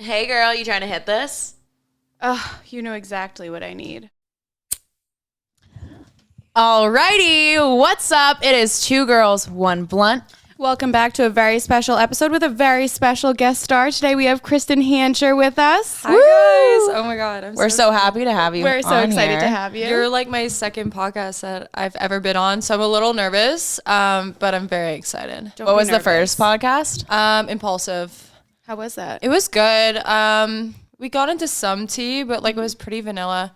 Hey girl, you trying to hit this? You know exactly what I need. Alrighty, what's up? It is Two Girls, One Blunt. Welcome back to a very special episode with a very special guest star. Today we have Kristen Hancher with us. Hi guys! Oh my god, We're so happy to have you. We're so excited here. to have you. You're like my second podcast that I've ever been on, so I'm a little nervous, but I'm very excited. Don't What be was the nervous. first podcast? Impulsive. How was that? It was good. We got into some tea, but like it was pretty vanilla.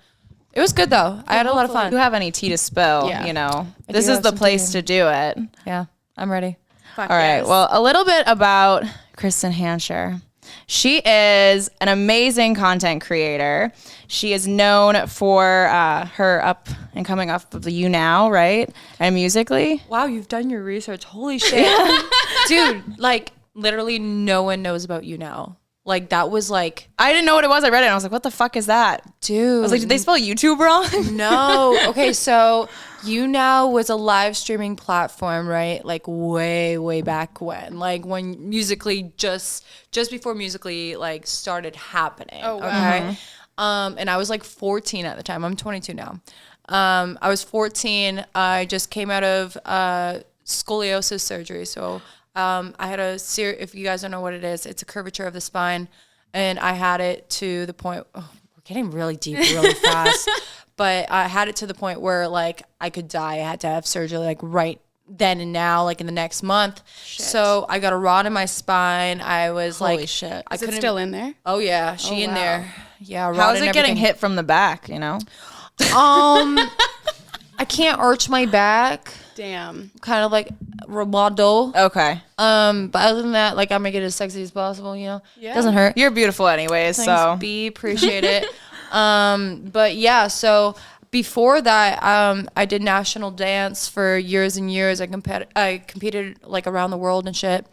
It was good though. I had a lot of If you fun. have any tea to spill, Yeah. you know, I this do is have the some place tea. to do it. Yeah, I'm ready. Fuck All right. yes. Well, a little bit about Kristen Hancher. She is an amazing content creator. She is known for her up and coming off of the You Now, right? And Musically. Wow, you've done your research. Holy shit. Dude, like literally no one knows about you now. Like that was like, I didn't know what it was. I read it and I was like, what the fuck is that? dude. I was like, did they spell YouTube wrong? No. Okay, so You Now was a live streaming platform, right? Like way back when. Like when Musically just before Musically like started happening. Oh, wow. Okay. And I was like 14 at the time. I'm 22 now. I was 14. I just came out of scoliosis surgery. So I had if you guys don't know what it is, it's a curvature of the spine. And I had it to the point, we're getting really deep really fast. But I had it to the point where like I could die. I had to have surgery like right then and now, like in the next month. So I got a rod in my spine. I was Holy like, shit. Is it still in there? Oh yeah, she in wow. there. Yeah. How rod is and it getting everything. hit from the back, you know? I can't arch my back. Damn. Kind of like Romado. Okay. But other than that, like I make it as sexy as possible, you know? Yeah. Doesn't hurt. You're beautiful anyways, Thanks, so. B. Appreciate it. But yeah, so before that, I did national dance for years and years. I competed like around the world and shit.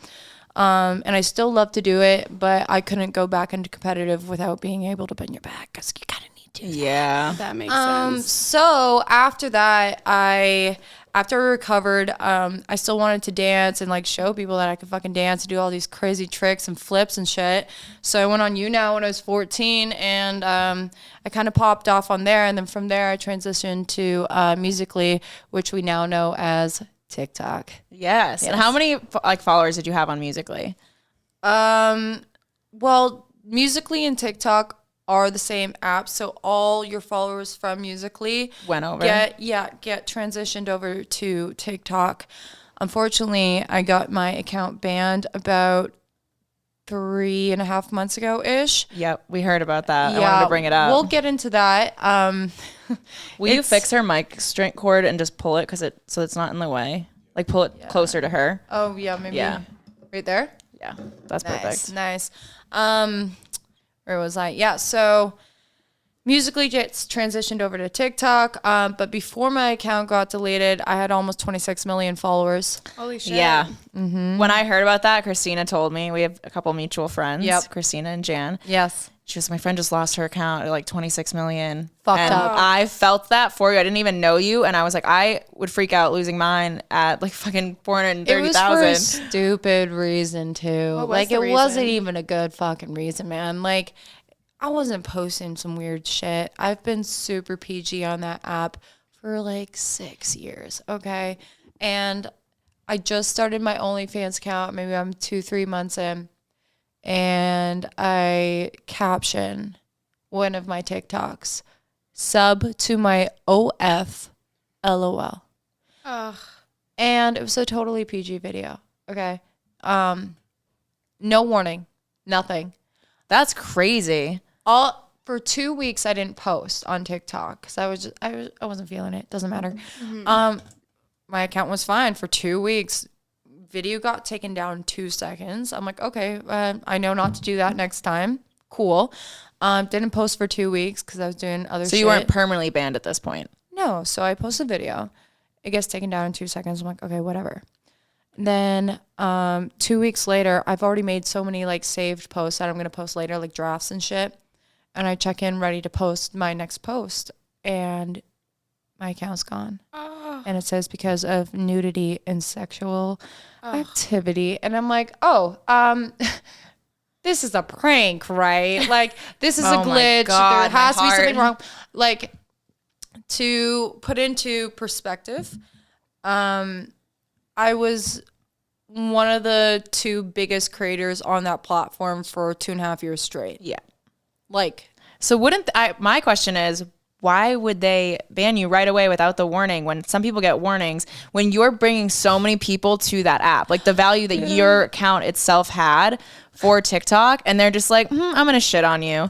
And I still love to do it, but I couldn't go back into competitive without being able to bend your back because you kind of need to. Yeah. That makes sense. So after that, after I recovered, I still wanted to dance and like show people that I could fucking dance and do all these crazy tricks and flips and shit. So I went on You Now when I was 14 and I kind of popped off on there. And then from there, I transitioned to Musically, which we now know as TikTok. Yes. And how many like followers did you have on Musically? Well, Musically and TikTok are the same app, so all your followers from Musically Went over. get transitioned over to TikTok. Unfortunately, I got my account banned about 3.5 months ago ish. Yep, we heard about that. I wanted to bring it up. We'll get into that. Will you fix her mic string cord and just pull it so it's not in the way? Like pull it closer to her. Oh yeah, maybe Yeah. right there. Yeah, that's Nice, perfect. nice. Where was I? Yeah, so Musically gets transitioned over to TikTok. But before my account got deleted, I had almost 26 million followers. Holy shit. Yeah. When I heard about that, Christina told me. We have a couple mutual friends. Yep. Christina and Jan. Yes. She was, my friend just lost her account at like 26 million. Fucked and up. I felt that for you. I didn't even know you. And I was like, I would freak out losing mine at like fucking It was for a 430,000. stupid reason too. What was Like the it wasn't reason? even a good fucking reason, man. Like I wasn't posting some weird shit. I've been super PG on that app for like 6 years, okay? And I just started my OnlyFans account. Maybe I'm 2-3 months in. And I caption one of my TikToks, sub to my OF LOL. Ugh. And it was a totally PG video. Okay. No warning. Nothing. That's crazy. All for 2 weeks I didn't post on TikTok because I wasn't feeling it. Doesn't matter. My account was fine for 2 weeks. Video got taken down in 2 seconds. I'm like, okay, I know not to do that next time. Cool. Didn't post for 2 weeks because I was doing other shit. So you weren't permanently banned at this point. No. So I post a video. It gets taken down in 2 seconds. I'm like, okay, whatever. Then 2 weeks later, I've already made so many like saved posts that I'm going to post later, like drafts and shit. And I check in ready to post my next post. And my account's gone. And it says because of nudity and sexual activity. And I'm like, oh, this is a prank, right? Like, this is a Oh my glitch. God, There has to my be something heart. wrong. Like, to put into perspective, I was one of the 2 biggest creators on that platform for 2.5 years straight. Yeah. Like, So my question is, why would they ban you right away without the warning when some people get warnings when you're bringing so many people to that app, like the value that your account itself had for TikTok, and they're just like, I'm going to shit on you.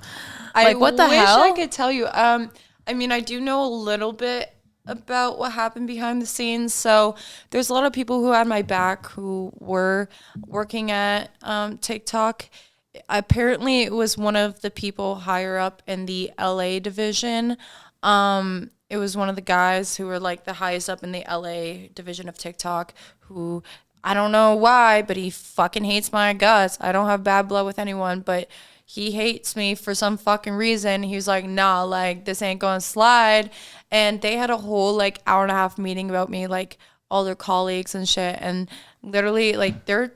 Like, what the hell? I wish I could tell you. I mean, I do know a little bit about what happened behind the scenes. So there's a lot of people who had my back who were working at TikTok. Apparently, it was one of the people higher up in the LA division. It was one of the guys who were like the highest up in the LA division of TikTok who, I don't know why, but he fucking hates my guts. I don't have bad blood with anyone, but he hates me for some fucking reason. He was like, nah, like, this ain't gonna slide. And they had a whole like hour-and-a-half meeting about me, like all their colleagues and shit. And literally, like, they're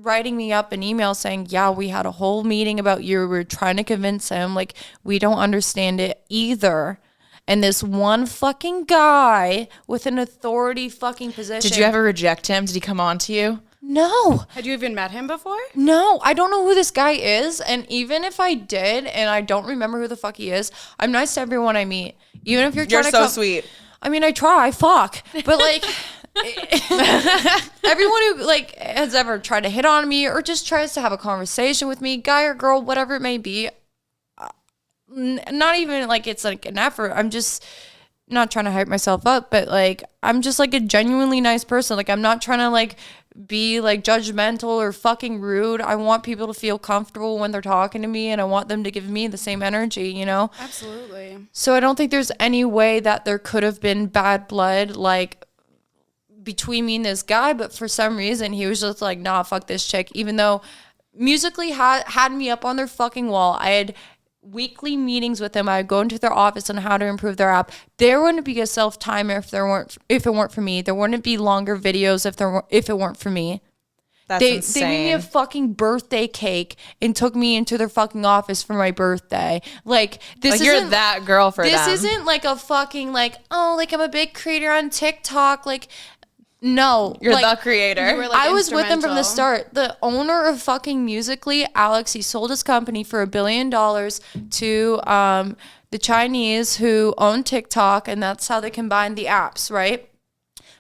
writing me up an email saying, yeah, we had a whole meeting about you. We were trying to convince him, like, we don't understand it either. And this one fucking guy with an authority fucking position. Did you ever reject him? Did he come on to you? No. Had you even met him before? No, I don't know who this guy is. And even if I did, and I don't remember who the fuck he is, I'm nice to everyone I meet. Even if you're trying You're to so sweet. I mean, I try, fuck. But like, everyone who like has ever tried to hit on me or just tries to have a conversation with me, guy or girl, whatever it may be, not even like it's like an effort. I'm just not trying to hype myself up, but like, I'm just like a genuinely nice person. Like, I'm not trying to like be like judgmental or fucking rude. I want people to feel comfortable when they're talking to me, and I want them to give me the same energy, you know? Absolutely. So I don't think there's any way that there could have been bad blood like between me and this guy, but for some reason he was just like, nah, fuck this chick. Even though Musically had me up on their fucking wall. I had weekly meetings with them. I would go into their office on how to improve their app. There wouldn't be a self timer if it weren't for me. There wouldn't be longer videos if it weren't for me. That's They insane. made me a fucking birthday cake and took me into their fucking office for my birthday. Like, this like, you're that girl for them. This isn't like a fucking like, oh, like I'm a big creator on TikTok. Like, no. You're like, the creator. You were, like, I was with him from the instrumental. start. The owner of fucking Musically, Alex, he sold his company for $1 billion to the Chinese who own TikTok, and that's how they combined the apps, right?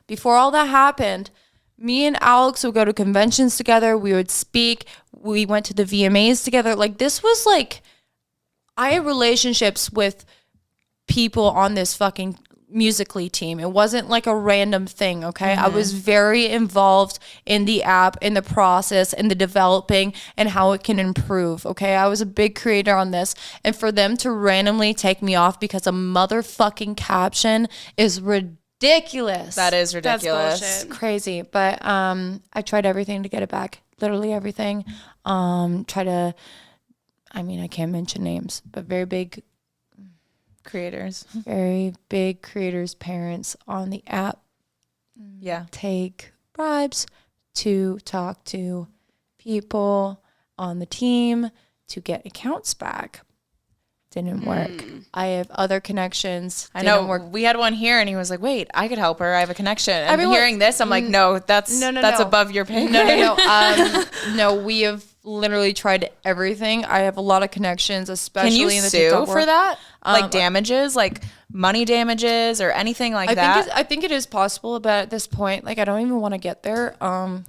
Before all that happened, me and Alex would go to conventions together. We would speak. We went to the VMAs together. Like, this was like, I had relationships with people on this fucking Musically team. It wasn't like a random thing, okay? I was very involved in the app, in the process, in the developing, and how it can improve, okay? I was a big creator on this. And for them to randomly take me off because a motherfucking caption is ridiculous. That is ridiculous. bullshit. Crazy. But I tried everything to get it back. Literally everything. I can't mention names, but very big Creators. creators' parents on the app Yeah. take bribes to talk to people on the team to get accounts back. Didn't work. I have other connections. I Didn't know. work. We had one here, and he was like, "Wait, I could help her. I have a connection." And Everyone- hearing this, I'm like, "No, that's No. above your pay grade." No, we have literally tried everything. I have a lot of connections, especially Can you in the sue TikTok for world. that? Like damages, like money damages, or anything like that? I think it is possible, but at this point, like, I don't even want to get there. I'm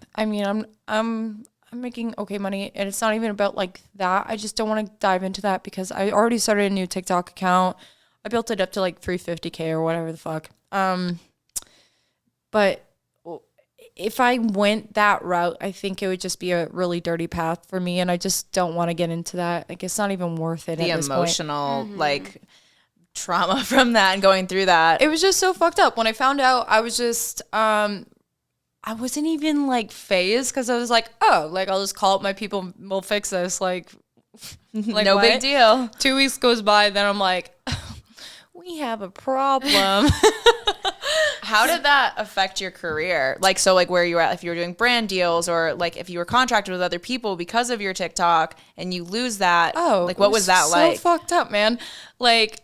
making okay money, and it's not even about like that. I just don't want to dive into that because I already started a new TikTok account. I built it up to like 350K or whatever the fuck. But if I went that route, I think it would just be a really dirty path for me, and I just don't want to get into that. Like, it's not even worth it The at this point. emotional like trauma from that and going through that. It was just so fucked up. When I found out, I was just I wasn't even like phased because I was like, oh, like, I'll just call up my people, we'll fix this. Like no what? big deal. 2 weeks goes by, then I'm like, we have a problem. How did that affect your career? Like, so like where you were at, if you were doing brand deals or like if you were contracted with other people because of your TikTok and you lose that, like what was that like? So fucked up, man. Like,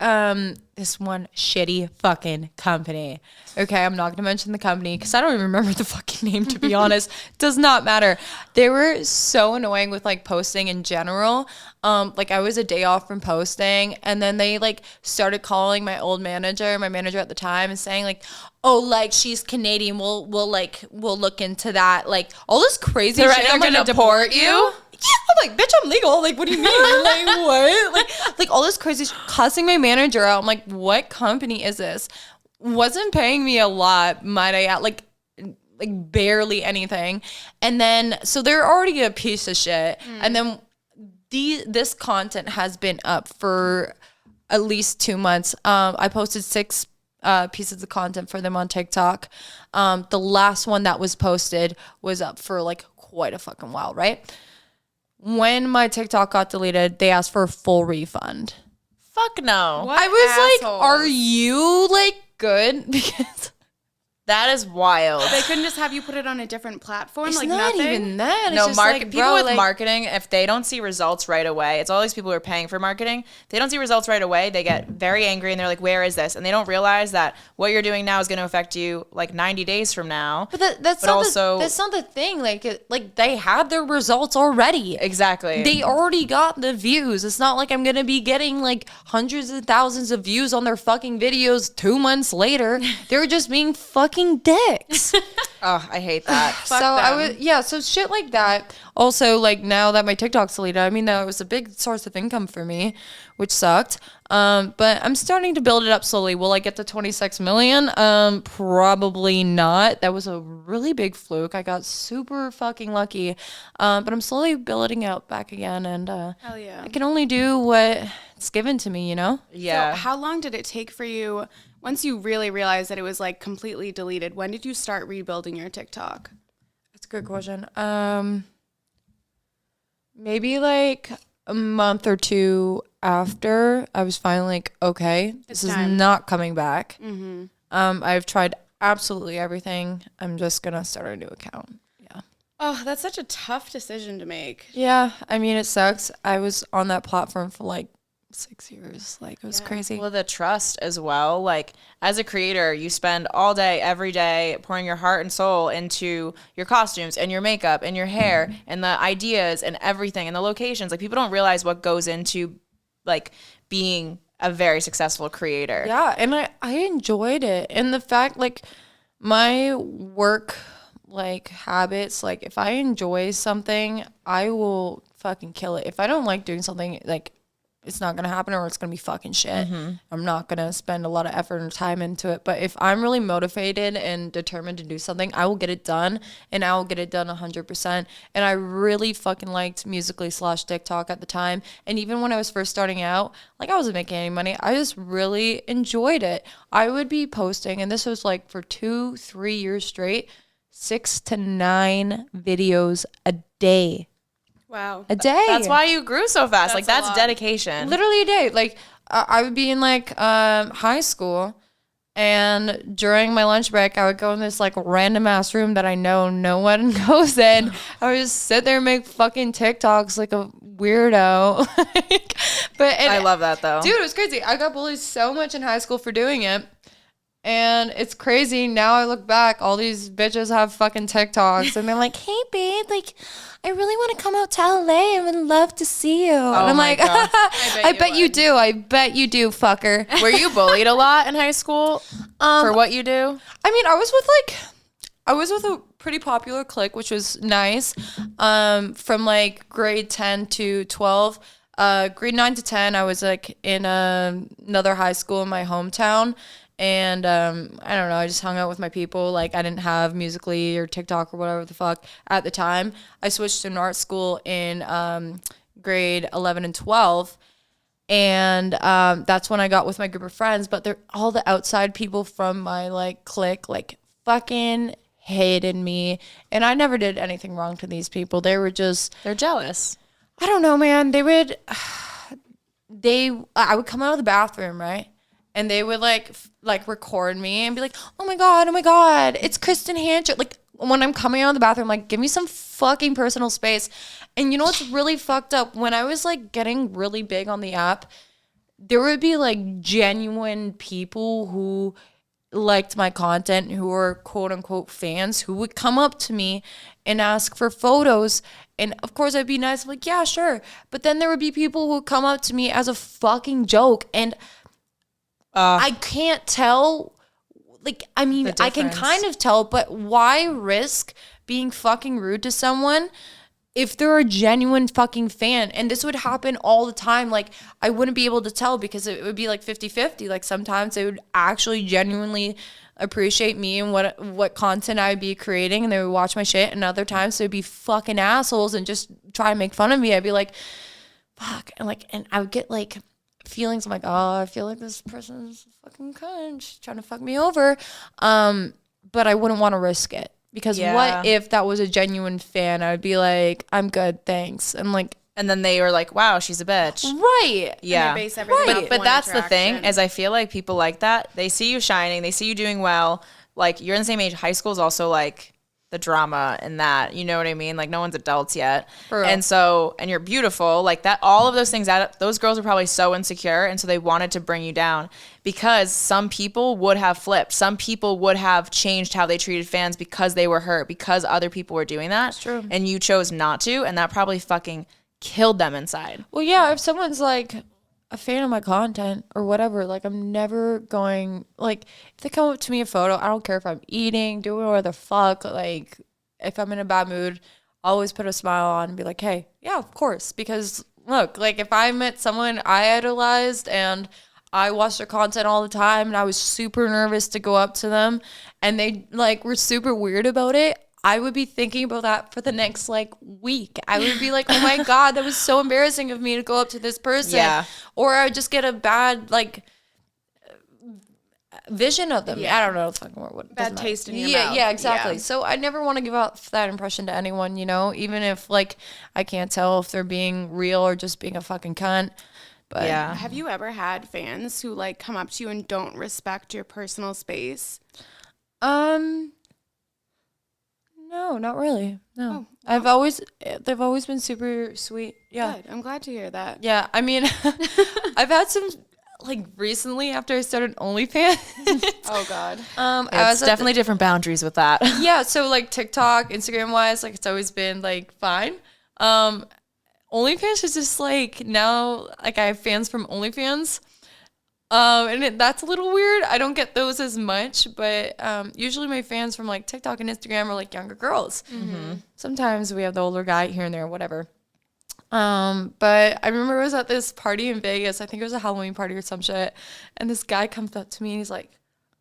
this one shitty fucking company. Okay, I'm not gonna mention the company because I don't even remember the fucking name, to be honest. Does not matter. They were so annoying with like posting in general. Like I was a day off from posting, and then they like started calling my manager at the time, and saying like, oh, like she's Canadian, we'll look into that, like all this crazy shit. They're gonna deport you? Yeah, I'm like, bitch, I'm legal. Like, what do you mean? Like, what? Like all this crazy cussing my manager out. I'm like, what company is this? Wasn't paying me a lot, might I add, like barely anything. And then, so they're already a piece of shit. And then this content has been up for at least 2 months. I posted 6 pieces of content for them on TikTok. The last one that was posted was up for like quite a fucking while, right? When my TikTok got deleted, they asked for a full refund. Fuck no. What I was assholes. like, are you like good? Because That is wild. They couldn't just have you put it on a different platform, it's like not nothing? even that. It's No, just people bro, with like, marketing, if they don't see results right away, it's all these people who are paying for marketing. They don't see results right away. They get very angry and they're like, where is this? And they don't realize that what you're doing now is going to affect you like 90 days from now. But that's not the thing. Like they had their results already. Exactly. They already got the views. It's not like I'm going to be getting like hundreds of thousands of views on their fucking videos 2 months later. They're just being fucking dicks. Oh, I hate that. So so shit like that. Also, like now that my TikTok's deleted, I mean, that was a big source of income for me, which sucked. But I'm starting to build it up slowly. Will I get to 26 million? Probably not. That was a really big fluke. I got super fucking lucky. But I'm slowly building out back again, and Hell yeah. I can only do what's given to me, you know? Yeah. So how long did it take for you, once you really realized that it was like completely deleted, when did you start rebuilding your TikTok? That's a good question. Maybe like a month or 2 after, I was finally like, okay, this is not coming back. Mm-hmm. I've tried absolutely everything. I'm just gonna start a new account. Yeah. Oh, that's such a tough decision to make. Yeah. I mean, it sucks. I was on that platform for like 6 years. Like it was crazy. Well, the trust as well. Like as a creator, you spend all day, every day pouring your heart and soul into your costumes and your makeup and your hair and the ideas and everything and the locations. Like people don't realize what goes into like being a very successful creator. Yeah, and I enjoyed it. And the fact, like, my work, like, habits, like, if I enjoy something, I will fucking kill it. If I don't like doing something, like, it's not going to happen or it's going to be fucking shit. I'm not going to spend a lot of effort and time into it. But if I'm really motivated and determined to do something, I will get it done, and I will get it done 100%. And I really fucking liked Musical.ly/TikTok at the time. And even when I was first starting out, like I wasn't making any money. I just really enjoyed it. I would be posting, and this was like for 2-3 years straight, 6 to 9 videos a day. Wow. A day. That's why you grew so fast. Like That's a that's lot. dedication. Literally a day. Like I would be in like high school, and during my lunch break I would go in this like random ass room that I know no one goes in. I would just sit there and make fucking TikToks like a weirdo. I love that though. Dude, it was crazy. I got bullied so much in high school for doing it. And it's crazy. Now I look back, all these bitches have fucking TikToks and they're like, hey babe, like I really want to come out to LA. I would love to see you. And I'm like, God. I bet you do. I bet you do, fucker. Were you bullied a lot in high school for what you do? I mean, I was with a pretty popular clique, which was nice. From like grade 10 to 12. Grade 9 to 10, I was like in another high school in my hometown. And I don't know, I just hung out with my people. Like I didn't have Musical.ly or TikTok or whatever the fuck at the time. I switched to an art school in grade 11 and 12. And that's when I got with my group of friends. But they're all the outside people from my like clique, like fucking hated me. And I never did anything wrong to these people. They were just, They're jealous. I don't know, man. I would come out of the bathroom, right? and they would like record me and be like, oh my God, it's Kristen Hancher. Like when I'm coming out of the bathroom, like give me some fucking personal space. And you know what's really fucked up? When I was like getting really big on the app, there would be like genuine people who liked my content, who were quote unquote fans, who would come up to me and ask for photos. And of course I'd be nice, I'm like, yeah, sure. But then there would be people who would come up to me as a fucking joke. And I can't tell. Like, I mean, I can kind of tell, but why risk being fucking rude to someone if they're a genuine fucking fan? And this would happen all the time. Like, I wouldn't be able to tell because it would be like 50-50. Like, sometimes they would actually genuinely appreciate me and what content I would be creating, and they would watch my shit. And other times they would be fucking assholes and just try to make fun of me. I'd be like, fuck. And I would get like feelings. I'm like, oh, I feel like this person's a fucking cunt. She's trying to fuck me over. But I wouldn't want to risk it. Because what if that was a genuine fan? I would be like, I'm good, thanks. And like, and then they were like, wow, she's a bitch. Right. Yeah. And they base everything off But one that's the interaction. thing, is I feel like people like that, they see you shining, they see you doing well. Like, you're in the same age. High school is also like the drama and that, you know what I mean? Like, no one's adults yet. For real. And so, and you're beautiful. Like that, all of those things, those girls are probably so insecure. And so they wanted to bring you down because some people would have flipped. Some people would have changed how they treated fans because they were hurt, because other people were doing that. That's true. And you chose not to. And that probably fucking killed them inside. Well, yeah, if someone's like a fan of my content or whatever, like I'm never going, like if they come up to me a photo, I don't care if I'm eating, doing whatever the fuck, like if I'm in a bad mood, I'll always put a smile on and be like, hey, yeah, of course. Because look, like if I met someone I idolized and I watched their content all the time and I was super nervous to go up to them and they like were super weird about it, I would be thinking about that for the next like week. I would be like, oh my God, that was so embarrassing of me to go up to this person. Yeah. Or I would just get a bad like vision of them. Yeah. I don't know. Fucking what Bad taste in your yeah, mouth. Yeah, exactly. Yeah. So I never want to give out that impression to anyone, you know, even if like I can't tell if they're being real or just being a fucking cunt. But Yeah. Have you ever had fans who like come up to you and don't respect your personal space? No, not really. No. Oh, They've always been super sweet. Yeah. Good. I'm glad to hear that. Yeah, I mean, I've had some, like, recently after I started OnlyFans. Oh God. I was It's definitely different boundaries with that. yeah, so, like, TikTok, Instagram-wise, like, it's always been, like, fine. OnlyFans is just, like, now, like, I have fans from OnlyFans. And that's a little weird. I don't get those as much, but usually my fans from like TikTok and Instagram are like younger girls. Mm-hmm. Sometimes we have the older guy here and there, whatever. But I remember I was at this party in Vegas. I think it was a Halloween party or some shit. And this guy comes up to me and he's like,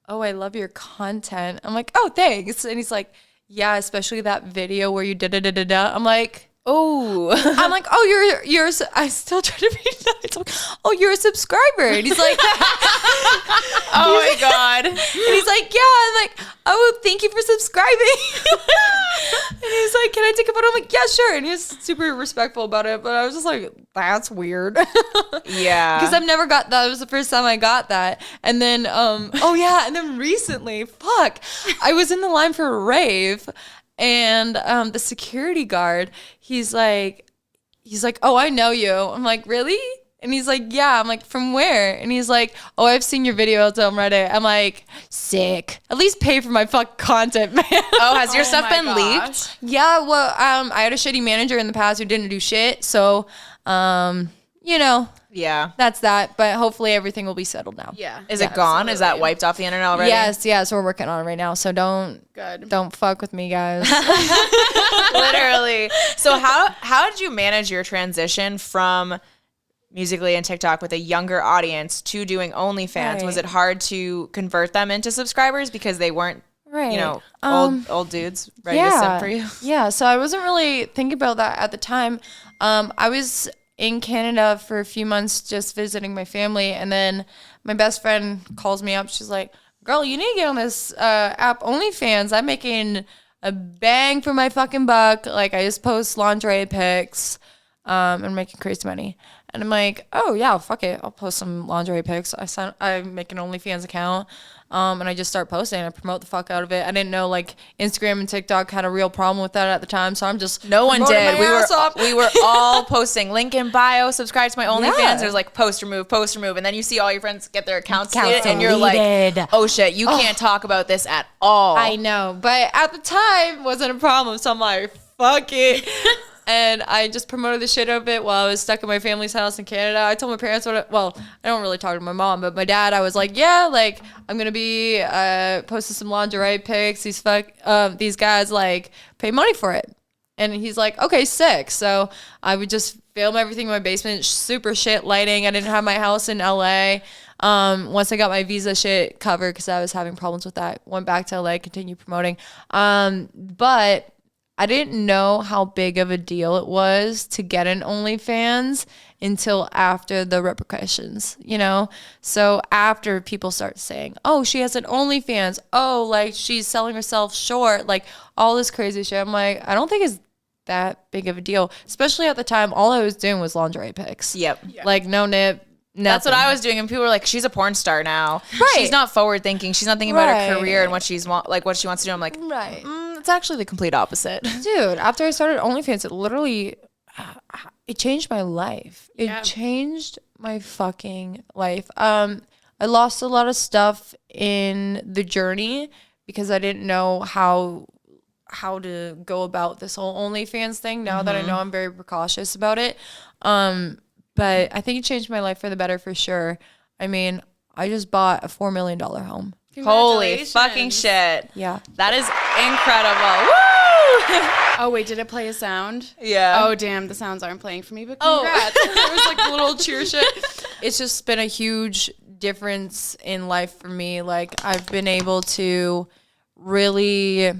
oh, I love your content. I'm like, oh, thanks. And he's like, yeah, especially that video where you da-da-da-da-da. I'm like, I'm like, oh, you're. I still try to be nice. I'm like, oh, you're a subscriber, and he's like, Oh my God. and he's like, yeah. I'm like, oh, thank you for subscribing. And he's like, can I take a photo? I'm like, yeah, sure. And he was super respectful about it, but I was just like, that's weird. Yeah. Because I've never got that. It was the first time I got that. And then, oh yeah, and then recently, I was in the line for a rave. And the security guard, he's like, oh, I know you. I'm like, really? And he's like, yeah. I'm like, from where? And he's like, oh, I've seen your videos on Reddit. I'm like, sick. At least pay for my fuck content, man. Oh, has your stuff my been gosh. leaked? Yeah, well, I had a shitty manager in the past who didn't do shit. So, you know, Yeah. that's that. But hopefully everything will be settled now. Yeah. Is it gone? Is that absolutely. wiped off the internet already? Yes, we're working on it right now. So Good. don't fuck with me, guys. Literally. So how did you manage your transition from Musical.ly and TikTok with a younger audience to doing OnlyFans? Right. Was it hard to convert them into subscribers because they weren't, Right. you know, old dudes ready to simp for you? Yeah, so I wasn't really thinking about that at the time. I was in Canada for a few months just visiting my family, and then my best friend calls me up. She's like, girl, you need to get on this app OnlyFans. I'm making a bang for my fucking buck. Like, I just post lingerie pics. and making crazy money. And I'm like, oh yeah, fuck it. I'll post some lingerie pics. I make an OnlyFans account. And I just start posting. I promote the fuck out of it. I didn't know like Instagram and TikTok had a real problem with that at the time. So I'm just No one did. My We were all posting link in bio, subscribe to my OnlyFans. Yeah. There's like post remove, and then you see all your friends get their accounts Accounts deleted, and you're like, deleted. oh shit, you can't talk about this at all. I know, but at the time wasn't a problem. So I'm like, fuck it. And I just promoted the shit out of it while I was stuck in my family's house in Canada. I told my parents I don't really talk to my mom, but my dad, I was like, yeah, like I'm going to be posting some lingerie pics. These guys like pay money for it. And he's like, okay, sick. So I would just film everything in my basement, super shit lighting. I didn't have my house in LA. Once I got my visa shit covered, because I was having problems with that, went back to LA, continued promoting. But I didn't know how big of a deal it was to get an OnlyFans until after the repercussions, you know? So after people start saying, oh, she has an OnlyFans. Oh, like she's selling herself short. Like all this crazy shit. I'm like, I don't think it's that big of a deal. Especially at the time, all I was doing was lingerie pics. Yep. Yeah. Like no nip. Nothing. That's what I was doing, and people were like, "She's a porn star now. Right. She's not forward thinking. She's not thinking about her Right. career and what what she wants to do." I'm like, Right. It's actually the complete opposite. Dude, after I started OnlyFans, it literally, it changed my life. It Yeah. changed my fucking life. I lost a lot of stuff in the journey because I didn't know how to go about this whole OnlyFans thing. Now that I know, I'm very precautious about it. But I think it changed my life for the better for sure. I mean, I just bought a $4 million home. Holy fucking shit. Yeah. That is incredible. Woo! Oh, wait, did it play a sound? Yeah. Oh, damn, the sounds aren't playing for me, but congrats. There was like a little cheer shit. It's just been a huge difference in life for me. Like I've been able to really,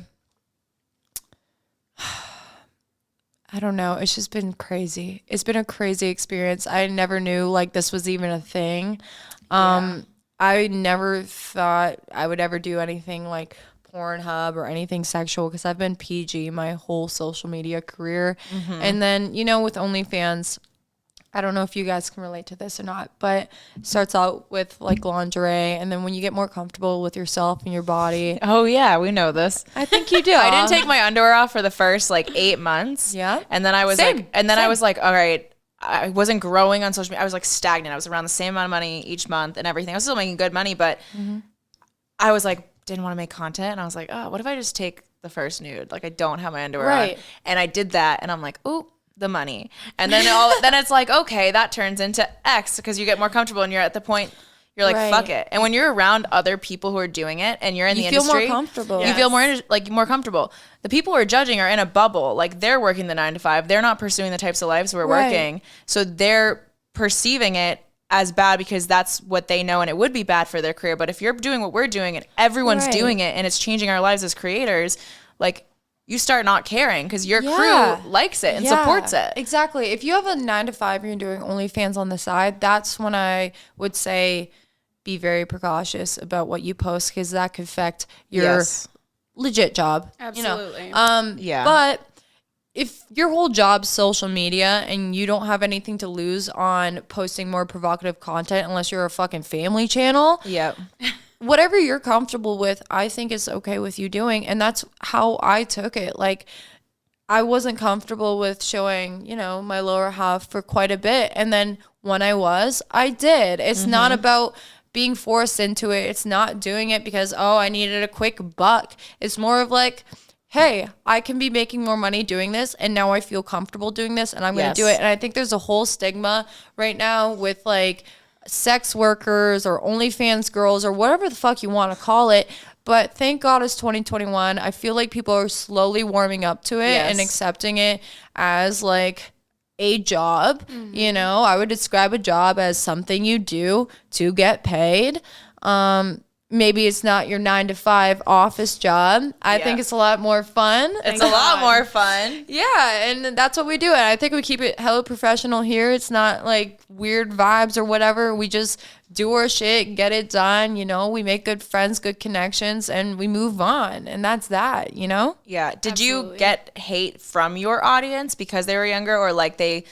I don't know. It's just been crazy. It's been a crazy experience. I never knew like this was even a thing. I never thought I would ever do anything like Pornhub or anything sexual because I've been PG my whole social media career. And then, you know, with OnlyFans, I don't know if you guys can relate to this or not, but it starts out with like lingerie. And then when you get more comfortable with yourself and your body, Oh yeah, we know this. I think you do. I didn't take my underwear off for the first like 8 months. Yeah. And then I was Same. I was like, all right, I wasn't growing on social media. I was like stagnant. I was around the same amount of money each month and everything. I was still making good money, but I was like, didn't want to make content. And I was like, oh, what if I just take the first nude? Like I don't have my underwear on. And I did that. And I'm like, ooh, the money. And then then it's like, okay, that turns into X because you get more comfortable and you're at the point you're like, Right. fuck it. And when you're around other people who are doing it and you're in the feel more industry, comfortable. you feel more comfortable. The people who are judging are in a bubble. Like they're working the 9 to 5. They're not pursuing the types of lives we're Right. working. So they're perceiving it as bad because that's what they know and it would be bad for their career. But if you're doing what we're doing and everyone's Right. doing it and it's changing our lives as creators, like you start not caring because your Yeah. crew likes it and Yeah, supports it. Exactly. If you have a 9 to 5 and you're doing OnlyFans on the side, that's when I would say be very precautious about what you post because that could affect your Yes. legit job. Absolutely. You know? Yeah. But if your whole job's social media and you don't have anything to lose on posting more provocative content unless you're a fucking family channel, Yep. whatever you're comfortable with, I think is okay with you doing. And that's how I took it. Like, I wasn't comfortable with showing, you know, my lower half for quite a bit. And then when I was, I did. It's not about being forced into it. It's not doing it because, oh, I needed a quick buck. It's more of like, hey, I can be making more money doing this. And now I feel comfortable doing this and I'm going to do Yes. it. And I think there's a whole stigma right now with like, sex workers or OnlyFans girls or whatever the fuck you want to call it. But thank God it's 2021. I feel like people are slowly warming up to it and Yes. accepting it as like a job. You know, I would describe a job as something you do to get paid. Maybe it's not your 9 to 5 office job. I Yeah. think it's a lot more fun. It's a lot more fun. Yeah, and that's what we do. And I think we keep it hella professional here. It's not like weird vibes or whatever. We just do our shit, get it done. You know, we make good friends, good connections, and we move on. And that's that, you know? Yeah. Did you Absolutely. get hate from your audience because they were younger or like they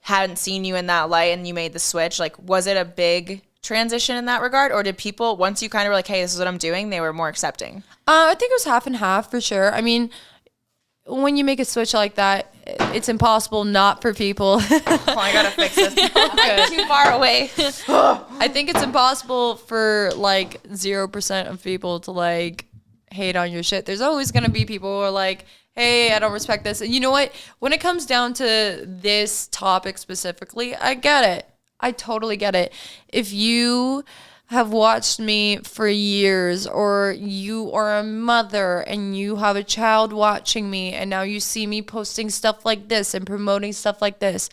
hadn't seen you in that light and you made the switch? Like, was it a big transition in that regard? Or did people, once you kind of were like, hey, this is what I'm doing, they were more accepting? I think it was half and half for sure. I mean, when you make a switch like that, it's impossible not for people. Oh, I gotta fix this. I'm too far away. I think it's impossible for like 0% of people to like hate on your shit. There's always gonna be people who are like, hey, I don't respect this. And you know what? When it comes down to this topic specifically, I get it. I totally get it. If you have watched me for years, or you are a mother and you have a child watching me, and now you see me posting stuff like this and promoting stuff like this,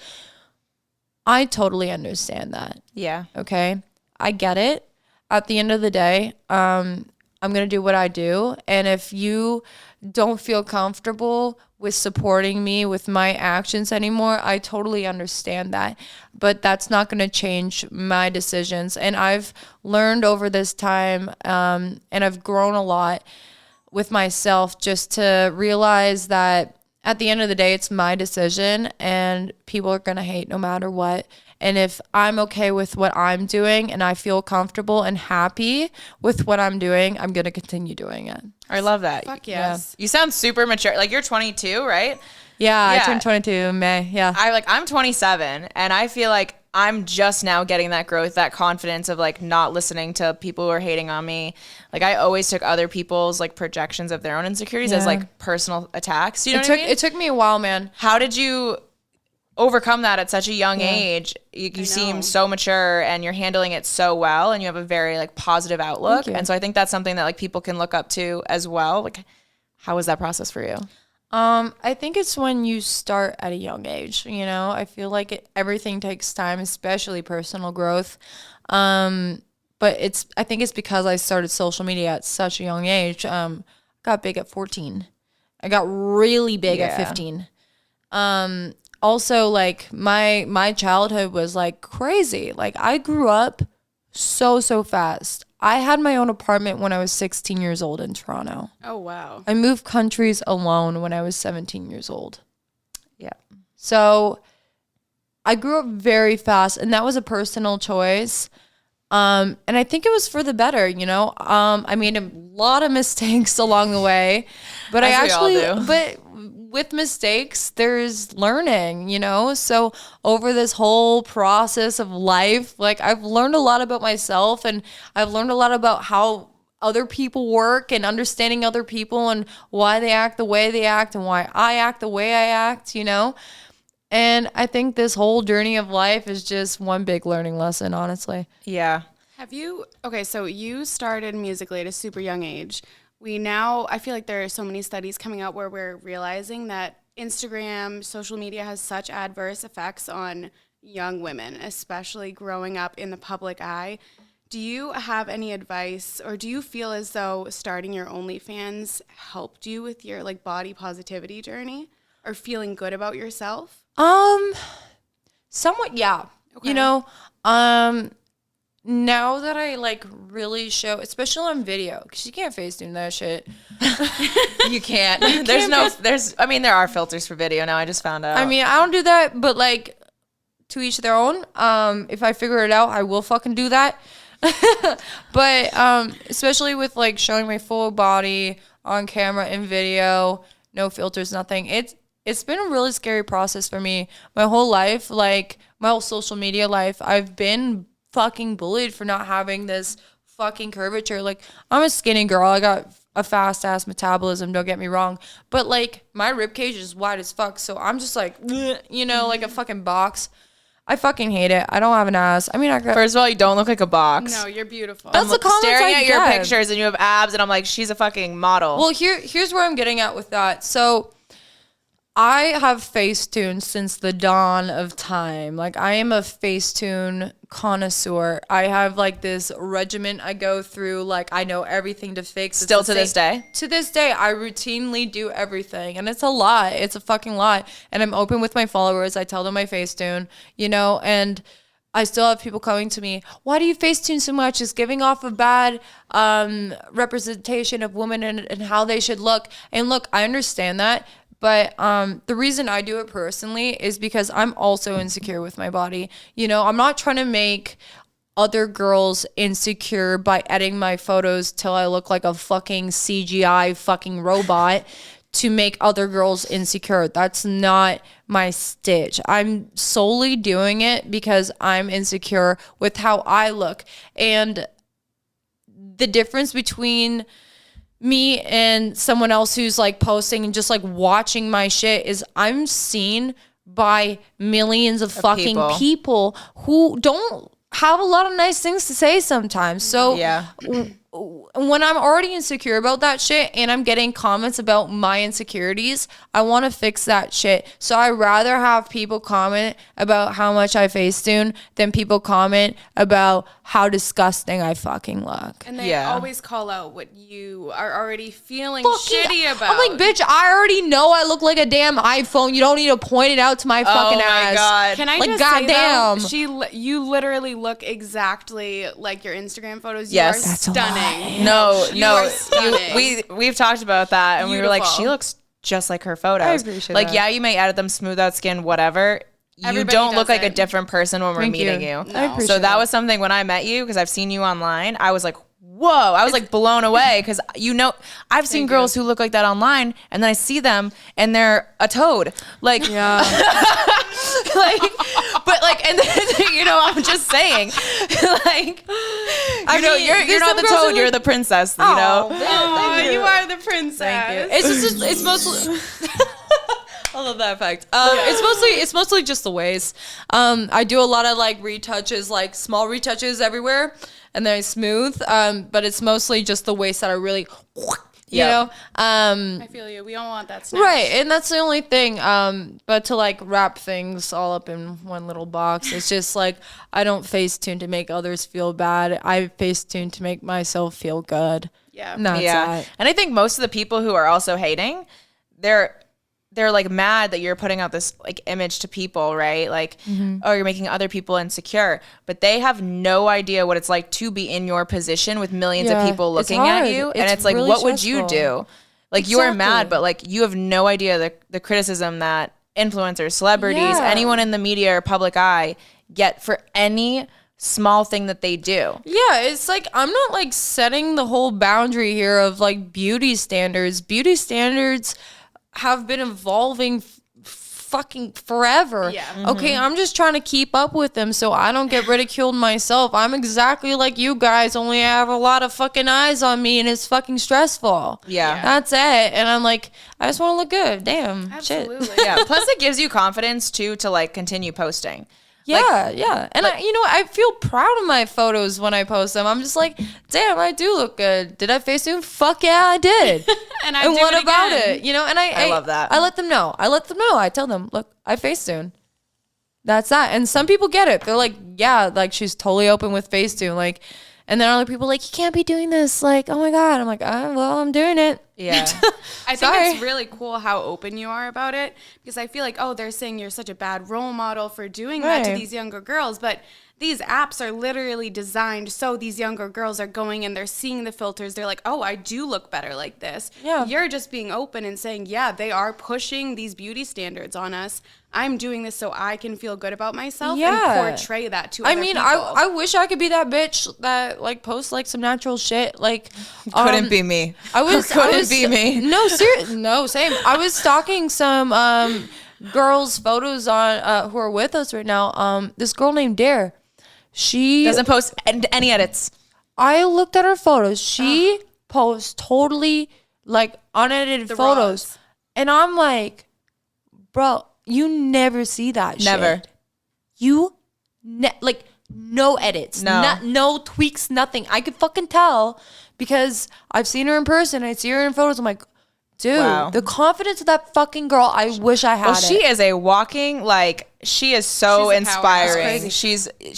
I totally understand that. Yeah. Okay? I get it. At the end of the day, I'm going to do what I do. And if you don't feel comfortable with supporting me with my actions anymore, I totally understand that. But that's not going to change my decisions. And I've learned over this time, and I've grown a lot with myself, just to realize that at the end of the day, it's my decision and people are going to hate no matter what. And if I'm okay with what I'm doing and I feel comfortable and happy with what I'm doing, I'm going to continue doing it. I love that. Fuck yes. You sound super mature. Like, you're 22, right? Yeah, Yeah. I turned 22 in May. Yeah. I'm 27, and I feel like I'm just now getting that growth, that confidence of like not listening to people who are hating on me. Like, I always took other people's like projections of their own insecurities as like personal attacks. You know what I mean? It took me a while, man. How did you overcome that at such a young age? You seem so mature and you're handling it so well, and you have a very like positive outlook. And so I think that's something that like people can look up to as well. Like, how was that process for you? I think it's when you start at a young age, you know. I feel like everything takes time, especially personal growth. But I think it's because I started social media at such a young age. Got big at 14. I got really big at 15. Also, like my childhood was like crazy. Like, I grew up so fast. I had my own apartment when I was 16 years old in Toronto. Oh, wow. I moved countries alone when I was 17 years old. Yeah. So I grew up very fast, and that was a personal choice. And I think it was for the better, you know. I made a lot of mistakes along the way, but but with mistakes, there's learning, you know? So over this whole process of life, like, I've learned a lot about myself, and I've learned a lot about how other people work and understanding other people and why they act the way they act and why I act the way I act, you know? And I think this whole journey of life is just one big learning lesson, honestly. Yeah. So you started musically at a super young age. I feel like there are so many studies coming out where we're realizing that Instagram, social media has such adverse effects on young women, especially growing up in the public eye. Do you have any advice, or do you feel as though starting your OnlyFans helped you with your like body positivity journey or feeling good about yourself? Somewhat, yeah. Okay. You know, now that I like really show, especially on video, because you can't Facetune that shit. You can't. There are filters for video now. I just found out. I mean, I don't do that, but like, to each their own. If I figure it out, I will fucking do that. But especially with like showing my full body on camera in video, no filters, nothing. It's been a really scary process for me. My whole life, like my whole social media life, I've been fucking bullied for not having this fucking curvature. Like, I'm a skinny girl. I got a fast ass metabolism, don't get me wrong. But like, my rib cage is wide as fuck. So I'm just like, you know, like a fucking box. I fucking hate it. I don't have an ass. I mean, first of all, you don't look like a box. No, you're beautiful. That's the comments staring I at your get. pictures and you have abs, and I'm like, she's a fucking model. Well, here's where I'm getting at with that. So I have Facetune since the dawn of time. Like, I am a Facetune connoisseur. I have like this regimen I go through. Like, I know everything to fix. Still to this day? To this day, I routinely do everything. And it's a lot. It's a fucking lot. And I'm open with my followers. I tell them my Facetune, you know, and I still have people coming to me, why do you Facetune so much? It's giving off a bad representation of women and how they should look. And look, I understand that. But the reason I do it personally is because I'm also insecure with my body. You know, I'm not trying to make other girls insecure by editing my photos till I look like a fucking CGI fucking robot to make other girls insecure. That's not my stitch. I'm solely doing it because I'm insecure with how I look. And the difference between me and someone else who's like posting and just like watching my shit is I'm seen by millions of fucking people who don't have a lot of nice things to say sometimes. So when I'm already insecure about that shit and I'm getting comments about my insecurities, I want to fix that shit. So I rather have people comment about how much I Facetune than people comment about how disgusting I fucking look. And they always call out what you are already feeling shitty about. I'm like, bitch, I already know I look like a damn iPhone. You don't need to point it out to my fucking ass. God. Can I like, just goddamn. say though, you literally look exactly like your Instagram photos. Yes. You are That's stunning. We've talked about that, and we were like, she looks just like her photos. I appreciate like, that. yeah, you may edit them, smooth out skin, whatever. You don't look like a different person when we're meeting you. I appreciate So that was something when I met you, because I've seen you online. I was like, whoa, I was like blown away, because I've seen girls who look like that online, and then I see them and they're a toad. Like, like, but like, and then, I'm just saying, like, you're not the toad, you're the princess, you know? Oh, you are the princess. Thank you. It's mostly I love that fact. It's mostly just the waist. I do a lot of like retouches, like small retouches everywhere, and then I smooth. But it's mostly just the waist that I really, you know. I feel you. We all want that snatch. Right, and that's the only thing. But to like wrap things all up in one little box, it's just like I don't Facetune to make others feel bad. I Facetune to make myself feel good. Yeah. And that's it. And I think most of the people who are also hating, they're like mad that you're putting out this like image to people, right? Like, oh, you're making other people insecure, but they have no idea what it's like to be in your position with millions of people looking at you. And it's like, really what would you do? Like, you are mad, but like, you have no idea the criticism that influencers, celebrities, anyone in the media or public eye get for any small thing that they do. Yeah, it's like I'm not like setting the whole boundary here of like beauty standards. Beauty standards have been evolving fucking forever. Yeah. Okay, I'm just trying to keep up with them so I don't get ridiculed myself. I'm exactly like you guys, only I have a lot of fucking eyes on me and it's fucking stressful. Yeah. That's it. And I'm like, I just want to look good. Damn. Absolutely. Shit. Yeah. Plus it gives you confidence too to like continue posting. Yeah, and I feel proud of my photos when I post them. I'm just like, damn, I do look good. Did I Facetune? Fuck yeah, I did. and what about it? You know, and I love that. I let them know. I tell them, look, I Facetune. That's that. And some people get it. They're like, yeah, like she's totally open with Facetune. Like, and then other people are like, you can't be doing this. Like, oh my God. I'm like, well, I'm doing it. Yeah. I think it's really cool how open you are about it, because I feel like, oh, they're saying you're such a bad role model for doing that to these younger girls. But these apps are literally designed so these younger girls are going and they're seeing the filters. They're like, oh, I do look better like this. Yeah. You're just being open and saying, yeah, they are pushing these beauty standards on us. I'm doing this so I can feel good about myself and portray that to other people. I wish I could be that bitch that like posts like some natural shit. Like Couldn't be me. Couldn't be me. No, seriously, no, same. I was stalking some girls' photos on who are with us right now. This girl named Dare. She Doesn't post any edits. I looked at her photos. She posts totally like unedited photos. raws. And I'm like, bro, you never see that shit. Never. You like no edits, no tweaks, nothing. I could fucking tell because I've seen her in person. I see her in photos. I'm like, dude, the confidence of that fucking girl. I wish I had. Well, she is a walking, like, she is so She's a inspiring. powerhouse.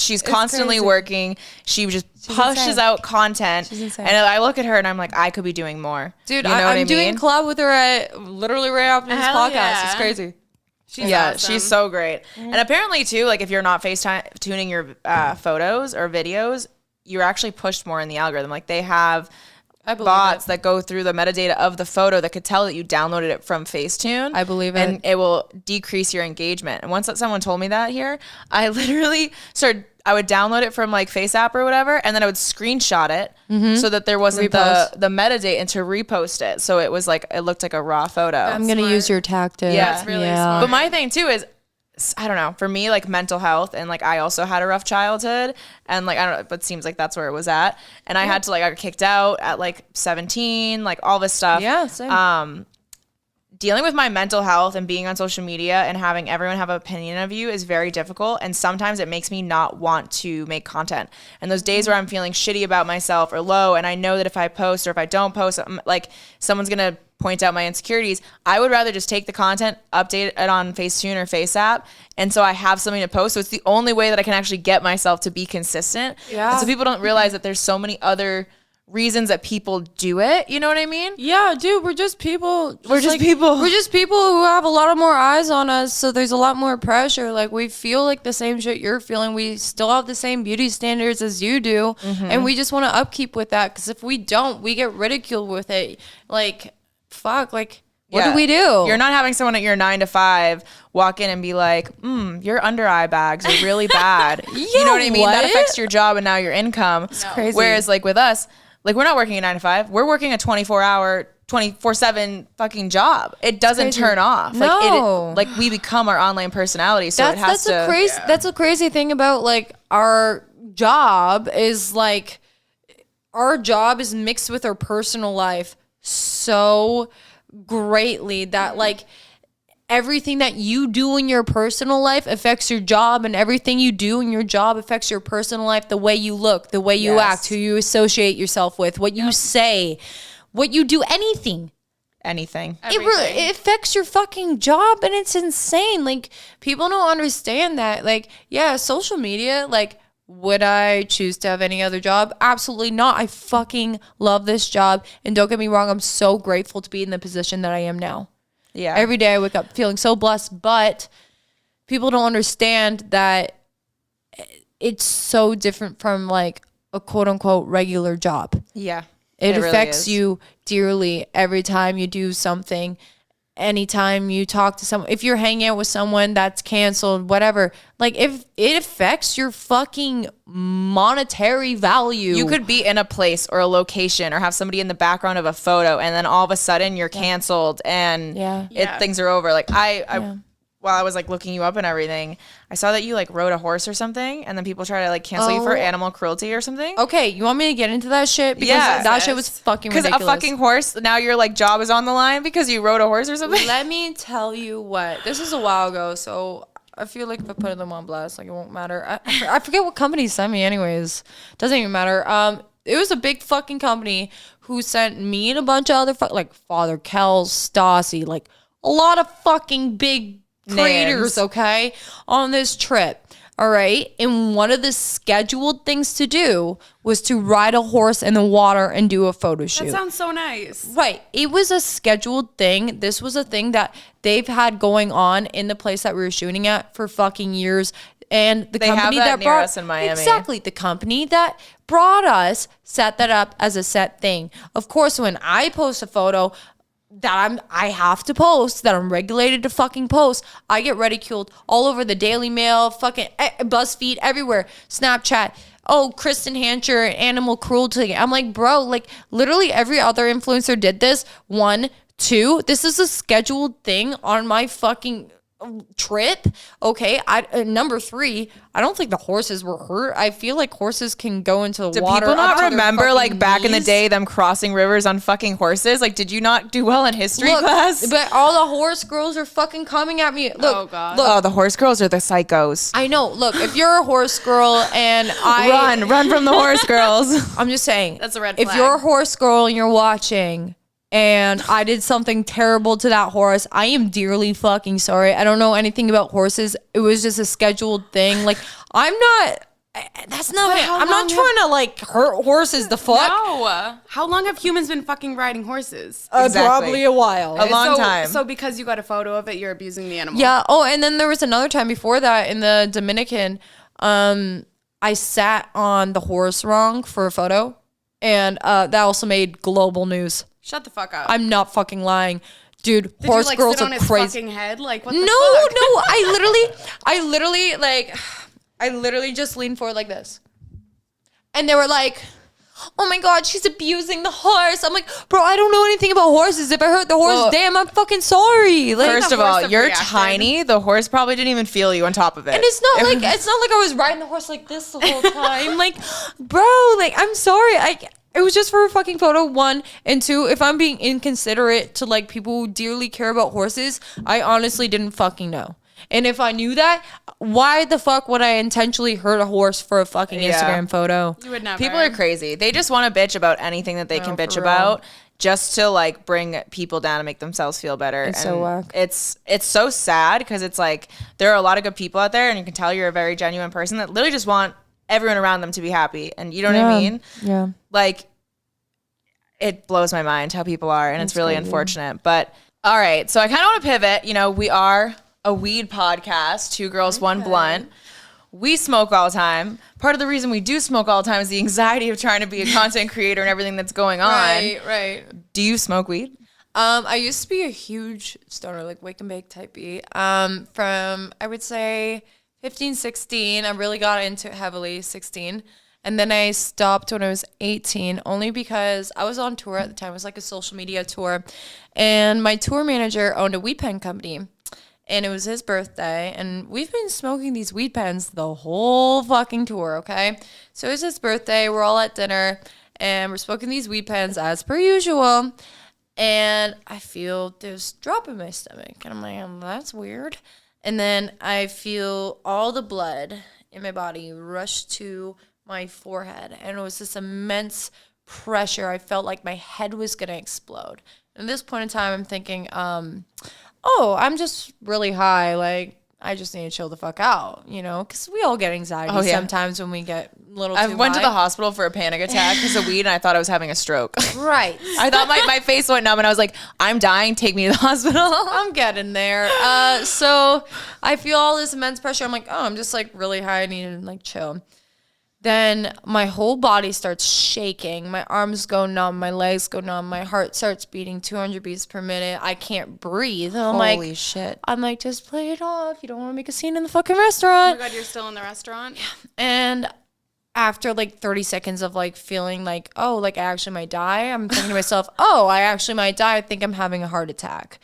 She's constantly crazy. working. She just pushes insane. out content. She's insane. And I look at her and I'm like, I could be doing more. Dude, you know what I I'm doing mean? a collab with her literally right after this Hell podcast. yeah. It's crazy. She's Yeah, awesome. she's so great. And apparently too, like if you're not FaceTuning your photos or videos, you're actually pushed more in the algorithm. Like they have bots that go through the metadata of the photo that could tell that you downloaded it from Facetune. I believe it. And it will decrease your engagement. And once someone told me that here, I literally I would download it from like FaceApp or whatever, and then I would screenshot it so that there wasn't the metadata and to repost it. So it was like, it looked like a raw photo. I'm going to use your tactic. Yeah. That's really smart. But my thing too is, I don't know, for me, like mental health, and like I also had a rough childhood, and like I don't know, but it seems like that's where it was at. And I had to, like, I got kicked out at like 17, like all this stuff. Yeah, same. Dealing with my mental health and being on social media and having everyone have an opinion of you is very difficult, and sometimes it makes me not want to make content. And those days where I'm feeling shitty about myself or low, and I know that if I post or if I don't post, like someone's gonna point out my insecurities, I would rather just take the content, update it on Facetune or FaceApp, and so I have something to post. So it's the only way that I can actually get myself to be consistent. Yeah. And so people don't realize that there's so many other reasons that people do it. You know what I mean? Yeah, dude, we're just people. We're just people. We're just people who have a lot of more eyes on us, so there's a lot more pressure. Like, we feel like the same shit you're feeling. We still have the same beauty standards as you do, and we just want to upkeep with that, because if we don't, we get ridiculed with it. Like, fuck, like, what do we do? You're not having someone at your 9 to 5 walk in and be like, your under eye bags are really bad. You know what I mean? That affects your job and now your income. It's crazy. Whereas like with us, like, we're not working a 9 to 5. We're working a 24-hour, 24/7 fucking job. It doesn't turn off. No. Like we become our online personality. So it has to. That's a crazy thing about like our job is like, our job is mixed with our personal life so greatly that like everything that you do in your personal life affects your job, and everything you do in your job affects your personal life. The way you look, the way you act, who you associate yourself with, what you say, what you do, anything. It affects your fucking job, and it's insane. Like, people don't understand that. Like, yeah, social media, like, would I choose to have any other job? Absolutely not. I fucking love this job. And don't get me wrong, I'm so grateful to be in the position that I am now. Yeah. Every day I wake up feeling so blessed, but people don't understand that it's so different from like a quote unquote regular job. Yeah. It affects really you dearly every time you do something. Anytime you talk to someone, if you're hanging out with someone that's canceled, whatever, like, if it affects your fucking monetary value. You could be in a place or a location or have somebody in the background of a photo, and then all of a sudden you're canceled and things are over. Like while I was like looking you up and everything, I saw that you like rode a horse or something, and then people try to like cancel you for animal cruelty or something. Okay, you want me to get into that shit? Because that shit was fucking ridiculous. Because a fucking horse, now your like job is on the line because you rode a horse or something? Let me tell you what. This is a while ago, so I feel like if I put them on blast, like, it won't matter. I forget what company sent me anyways. Doesn't even matter. It was a big fucking company who sent me and a bunch of other like Father Kel, Stassi, like a lot of fucking big creators, okay, on this trip. All right. And one of the scheduled things to do was to ride a horse in the water and do a photo shoot. That sounds so nice. Right. It was a scheduled thing. This was a thing that they've had going on in the place that we were shooting at for fucking years. And the company that brought us in Miami. Exactly. The company that brought us set that up as a set thing. Of course, when I post a photo that I have to post, that I'm regulated to fucking post, I get ridiculed all over the Daily Mail, fucking BuzzFeed, everywhere, Snapchat. Oh, Kristen Hancher, animal cruelty. I'm like, bro, like, literally every other influencer did this. 1, 2, this is a scheduled thing on my fucking trip. Okay. Number 3, I don't think the horses were hurt. I feel like horses can go into the water. Do people not remember like back in the day them crossing rivers on fucking horses? Like, did you not do well in history class? But all the horse girls are fucking coming at me. Look, oh god. Look, the horse girls are the psychos. I know. Look, if you're a horse girl and run from the horse girls. I'm just saying, that's a red flag. If you're a horse girl and you're watching, and I did something terrible to that horse, I am dearly fucking sorry. I don't know anything about horses. It was just a scheduled thing. Like, that's not it. I'm not trying to like hurt horses the fuck. No. How long have humans been fucking riding horses? Probably a while. A long time. So because you got a photo of it, you're abusing the animal. Yeah. Oh, and then there was another time before that in the Dominican, I sat on the horse wrong for a photo. And that also made global news. Shut the fuck up. I'm not fucking lying. Dude, Did horse you, like, girls sit on are his crazy. fucking head? Like, what the No, fuck? I literally just leaned forward like this. And they were like, oh my God, she's abusing the horse. I'm like, bro, I don't know anything about horses. If I hurt the horse, Well, damn, I'm fucking sorry. Like, First of horse all, have you're reacted. tiny. The horse probably didn't even feel you on top of it. and it's not like I was riding the horse like this the whole time. Like, bro, like, I'm sorry. It was just for a fucking photo, 1. And 2, if I'm being inconsiderate to like people who dearly care about horses, I honestly didn't fucking know. And if I knew that, why the fuck would I intentionally hurt a horse for a fucking Yeah. Instagram photo? You would never. People are crazy. They just want to bitch about anything that they can bitch for real. about, just to like bring people down and make themselves feel better. It's so whack. It's so sad because it's like there are a lot of good people out there, and you can tell you're a very genuine person that literally just want everyone around them to be happy. And you know what I mean? Yeah. Like, it blows my mind how people are, and it's really crazy. unfortunate. But all right, so I kind of want to pivot. You know, we are a weed podcast, 2 girls, 1 blunt. We smoke all the time. Part of the reason we do smoke all the time is the anxiety of trying to be a content creator and everything that's going on. Right. Do you smoke weed? I used to be a huge stoner, like wake and bake type B. From, I would say, 15, 16. I really got into it heavily, 16. And then I stopped when I was 18, only because I was on tour at the time. It was like a social media tour. And my tour manager owned a weed pen company. And it was his birthday. And we've been smoking these weed pens the whole fucking tour, okay? So it was his birthday. We're all at dinner. And we're smoking these weed pens as per usual. And I feel this drop in my stomach. And I'm like, that's weird. And then I feel all the blood in my body rush to my forehead. And it was this immense pressure. I felt like my head was going to explode. And at this point in time, I'm thinking, oh, I'm just really high. Like, I just need to chill the fuck out, you know? Because we all get anxiety sometimes when we get a little too I went to high. the hospital for a panic attack because of weed, and I thought I was having a stroke. Right. I thought my face went numb, and I was like, I'm dying. Take me to the hospital. I'm getting there. So I feel all this immense pressure. I'm like, oh, I'm just like really high. I need to like chill. Then my whole body starts shaking. My arms go numb. My legs go numb. My heart starts beating 200 beats per minute. I can't breathe. And Holy shit. I'm like, just play it off. You don't want to make a scene in the fucking Oh restaurant. my God, you're still in the restaurant? And after like 30 seconds of like feeling like, oh, like I actually might die, I'm thinking to myself, oh, I actually might die. I think I'm having a heart attack.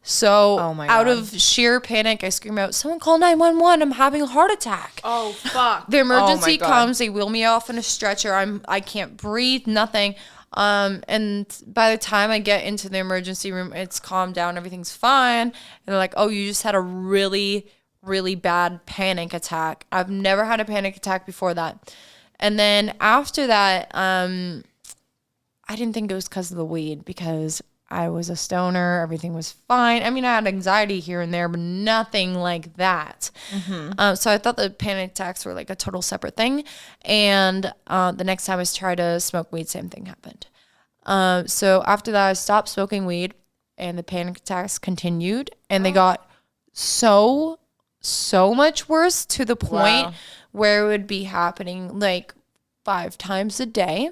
So Oh my out God. of sheer panic, I scream out, someone call 911. I'm having a heart attack. Oh, fuck. The emergency God. comes. They wheel me off in a stretcher. I can't breathe, nothing. And by the time I get into the emergency room, it's calmed down. Everything's fine. And they're like, oh, you just had a really, really bad panic attack. I've never had a panic attack before that. And then after that, I didn't think it was because of the weed, because I was a stoner. Everything was fine. I mean, I had anxiety here and there, but nothing like that. So I thought the panic attacks were like a total separate thing. And the next time I tried to smoke weed, same thing happened. So after that, I stopped smoking weed, and the panic attacks continued. And they got so much worse, to the point where it would be happening like 5 times a day.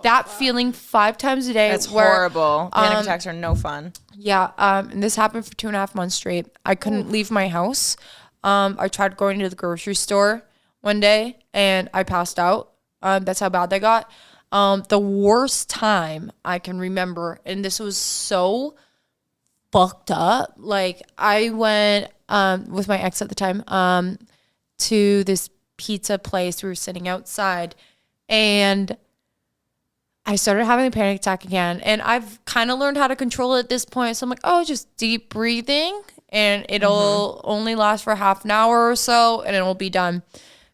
That feeling 5 times a day. That's where, horrible. Panic attacks are no fun. Yeah. And this happened for 2.5 months straight. I couldn't leave my house. I tried going to the grocery store one day and I passed out. That's how bad they got. The worst time I can remember, and this was so fucked up. Like, I went with my ex at the time to this pizza place. We were sitting outside, and I started having a panic attack again. And I've kind of learned how to control it at this point. So I'm like, oh, just deep breathing, and it'll only last for half an hour or so, and it'll be done.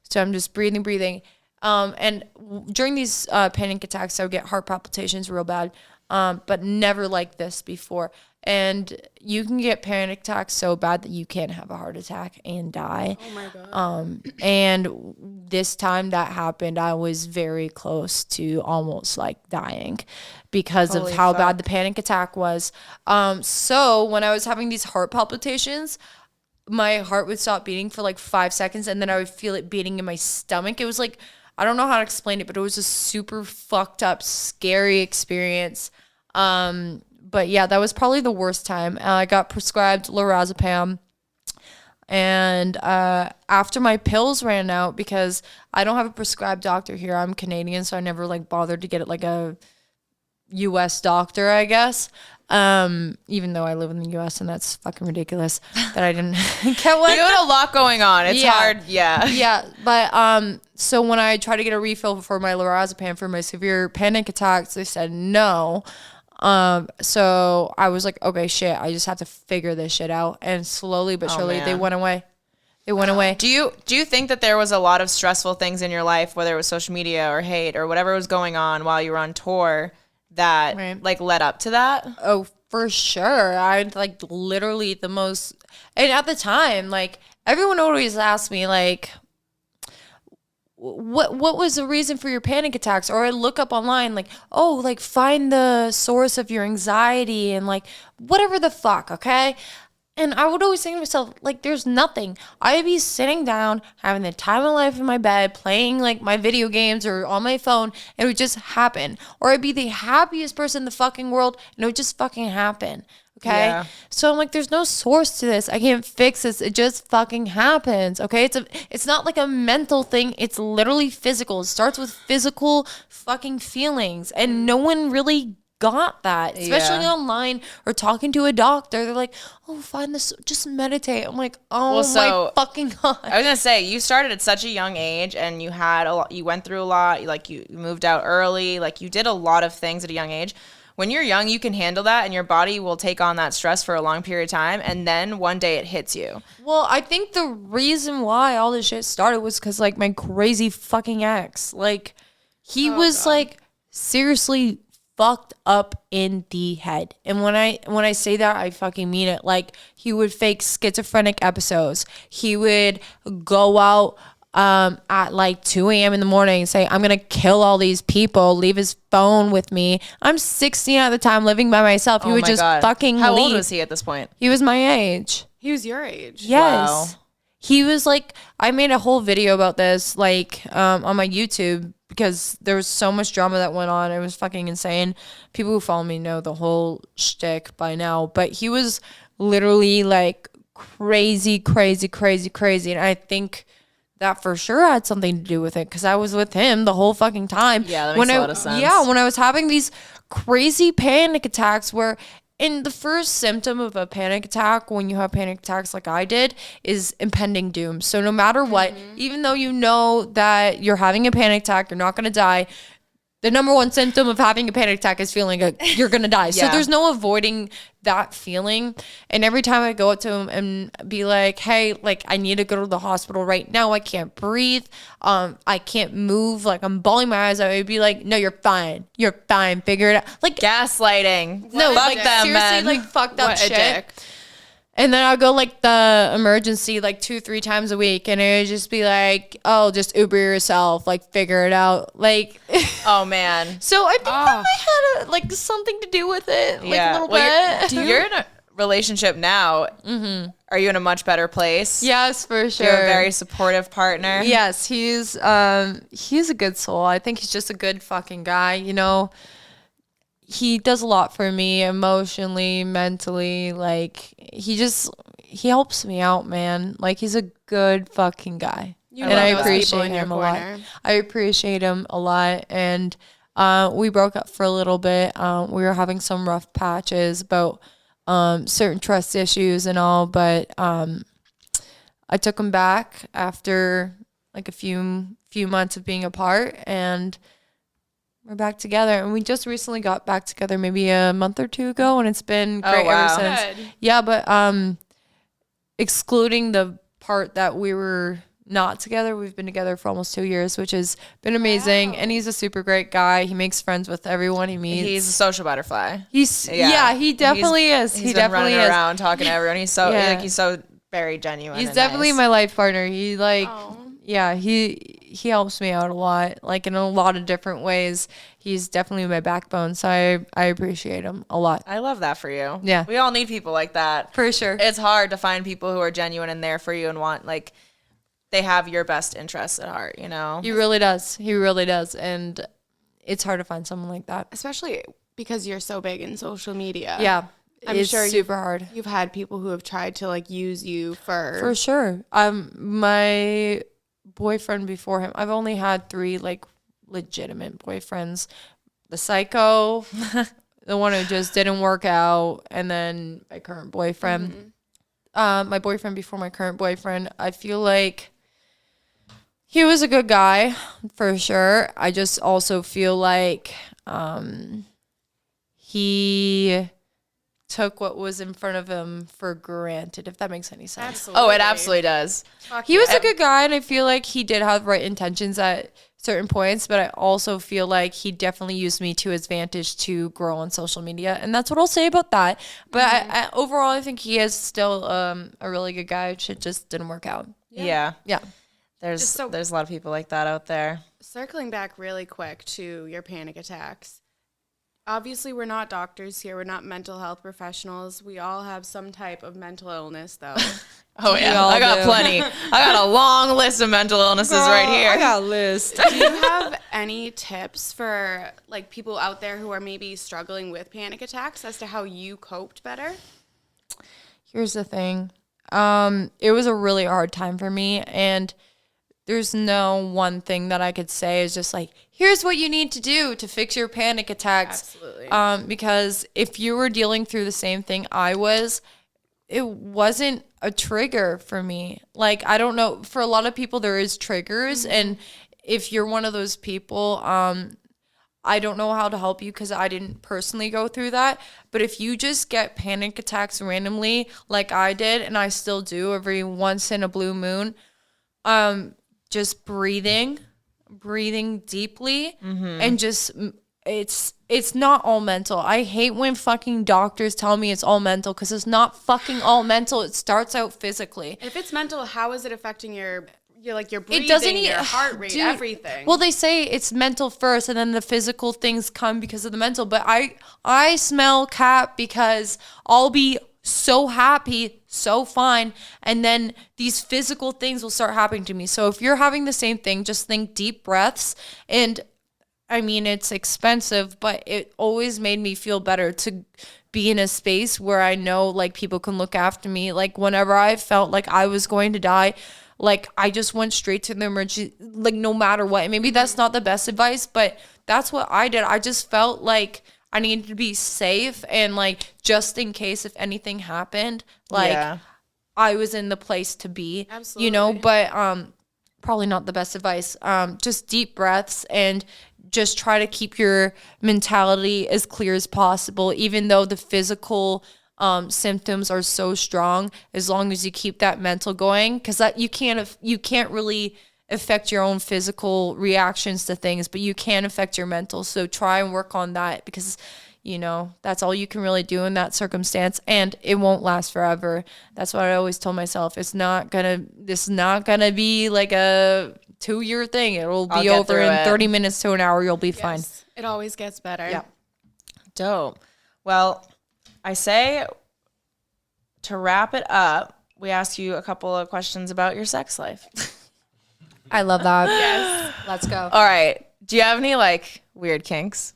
So I'm just breathing. And during these panic attacks, I would get heart palpitations real bad, but never like this before. And you can get panic attacks so bad that you can have a heart attack and die. Oh my God. And this time that happened, I was very close to almost like dying because Holy of how fuck. bad the panic attack was. So when I was having these heart palpitations, my heart would stop beating for like 5 seconds, and then I would feel it beating in my stomach. It was like I don't know how to explain it, but it was a super fucked up, scary experience. But yeah, that was probably the worst time. I got prescribed lorazepam. And after my pills ran out, because I don't have a prescribed doctor here, I'm Canadian, so I never like bothered to get it like a U.S. doctor, I guess. Even though I live in the U.S. and that's fucking ridiculous that I didn't get one. You have a lot going on. It's hard. Yeah. Yeah. But so when I tried to get a refill for my lorazepam for my severe panic attacks, they said no. So I was like, okay, shit, I just have to figure this shit out. And slowly but surely they went away. They went away. Do you think that there was a lot of stressful things in your life, whether it was social media or hate or whatever was going on while you were on tour that like led up to that? Oh, for sure. I like literally the most, and at the time, like everyone always asked me like, what was the reason for your panic attacks? Or I look up online like, oh, like find the source of your anxiety and like whatever the fuck, okay? And I would always think to myself, like, there's nothing. I'd be sitting down, having the time of life in my bed, playing like my video games or on my phone, and it would just happen. Or I'd be the happiest person in the fucking world, and it would just fucking happen. Okay. Yeah. So I'm like, there's no source to this. I can't fix this. It just fucking happens. Okay. It's not like a mental thing. It's literally physical. It starts with physical fucking feelings. And no one really got that, especially online or talking to a doctor. They're like, oh, find this, just meditate. I'm like, oh my fucking God. I was gonna say, you started at such a young age and you had a lot, you went through a lot, like you moved out early, like you did a lot of things at a young age. When you're young, you can handle that and your body will take on that stress for a long period of time. And then one day it hits you. Well, I think the reason why all this shit started was because like my crazy fucking ex, like he was like seriously fucked up in the head. And when I say that, I fucking mean it. Like he would fake schizophrenic episodes. He would go out at like 2 a.m. in the morning and say, I'm gonna kill all these people, leave his phone with me. I'm 16 at the time, living by myself. He would just fucking leave. How old was he at this point? He was my age. He was your age? Yes. Wow. He was like, I made a whole video about this like on my YouTube because there was so much drama that went on. It was fucking insane. People who follow me know the whole shtick by now, but he was literally like crazy. And I think that for sure had something to do with it because I was with him the whole fucking time. Yeah, that makes a lot of sense. Yeah, when I was having these crazy panic attacks where, and the first symptom of a panic attack when you have panic attacks like I did is impending doom. So no matter what, even though you know that you're having a panic attack, you're not going to die, the number one symptom of having a panic attack is feeling like you're going to die. So there's no avoiding that feeling. And every time I go up to him and be like, hey, like I need to go to the hospital right now. I can't breathe. I can't move. Like I'm bawling my eyes out. I would be like, no, you're fine. You're fine. Figure it out. Like gaslighting. No, fuck like them, seriously, man. like fucked up shit. And then I'll go like the emergency like 2-3 times a week, and it would just be like, oh, just Uber yourself, like figure it out, like. Oh man. So I think that might had like something to do with it, like a little bit. You're in a relationship now. Mm-hmm. Are you in a much better place? Yes, for sure. You're a very supportive partner. Yes, he's a good soul. I think he's just a good fucking guy. You know. He does a lot for me emotionally, mentally. Like he helps me out, man. Like he's a good fucking guy. And I appreciate him a lot. I appreciate him a lot. And we broke up for a little bit. We were having some rough patches about certain trust issues and all, but I took him back after like a few months of being apart, and we're back together. And we just recently got back together maybe a month or 2 ago, and it's been great ever since. Good. Yeah, but excluding the part that we were not together, we've been together for almost 2 years, which has been amazing. Wow. And he's a super great guy. He makes friends with everyone he meets. He's a social butterfly. He definitely is. He definitely running around talking to everyone. He's so he's so very genuine. He's definitely my life partner. He like he helps me out a lot, like in a lot of different ways. He's definitely my backbone, so I appreciate him a lot. I love that for you. Yeah. We all need people like that. For sure. It's hard to find people who are genuine and there for you and want, like, they have your best interests at heart, you know? He really does. He really does. And it's hard to find someone like that. Especially because you're so big in social media. Yeah. I'm it's sure super hard. You've had people who have tried to like use you For sure. My boyfriend before him, I've only had 3 like legitimate boyfriends. The psycho, the one who just didn't work out, and then my current boyfriend. My boyfriend before my current boyfriend, I feel like he was a good guy for sure. I just also feel like he took what was in front of him for granted, if that makes any sense. Absolutely. Oh, it absolutely does. He was a good guy, and I feel like he did have right intentions at certain points, but I also feel like he definitely used me to his advantage to grow on social media, and that's what I'll say about that. But I overall, I think he is still a really good guy. Shit just didn't work out. Yeah. Yeah. There's a lot of people like that out there. Circling back really quick to your panic attacks. Obviously, we're not doctors here. We're not mental health professionals. We all have some type of mental illness, though. Oh, yeah. I got plenty. I got a long list of mental illnesses right here. I got a list. Do you have any tips for like people out there who are maybe struggling with panic attacks as to how you coped better? Here's the thing. It was a really hard time for me, and there's no one thing that I could say is just like, here's what you need to do to fix your panic attacks. Absolutely. Because if you were dealing through the same thing I was, it wasn't a trigger for me. Like, I don't know, for a lot of people there is triggers, and if you're one of those people, I don't know how to help you because I didn't personally go through that. But if you just get panic attacks randomly like I did, and I still do every once in a blue moon, just breathing deeply, and just it's not all mental. I hate when fucking doctors tell me it's all mental, because it's not fucking all mental. It starts out physically. If it's mental, how is it affecting your breathing, It doesn't your heart rate, dude, everything? Well, they say it's mental first, and then the physical things come because of the mental. But I smell cap because I'll be so happy, so fine, and then these physical things will start happening to me. So if you're having the same thing, just think deep breaths. And I mean, it's expensive, but it always made me feel better to be in a space where I know like people can look after me. Like whenever I felt like I was going to die, like I just went straight to the emergency, like no matter what. And maybe that's not the best advice, but that's what I did. I just felt like I needed to be safe, and like just in case if anything happened, like I was in the place to be. Absolutely. You know, but probably not the best advice. Just deep breaths, and just try to keep your mentality as clear as possible, even though the physical symptoms are so strong. As long as you keep that mental going, because that you can't really affect your own physical reactions to things, but you can affect your mental. So try and work on that, because you know that's all you can really do in that circumstance, and it won't last forever. That's what I always told myself. This is not gonna be like a 2-year thing. It'll be over in 30 minutes to an hour. You'll be fine. It always gets better. Yeah. Dope. Well, I say to wrap it up, we ask you a couple of questions about your sex life. I love that. Yes. Let's go. All right. Do you have any like weird kinks?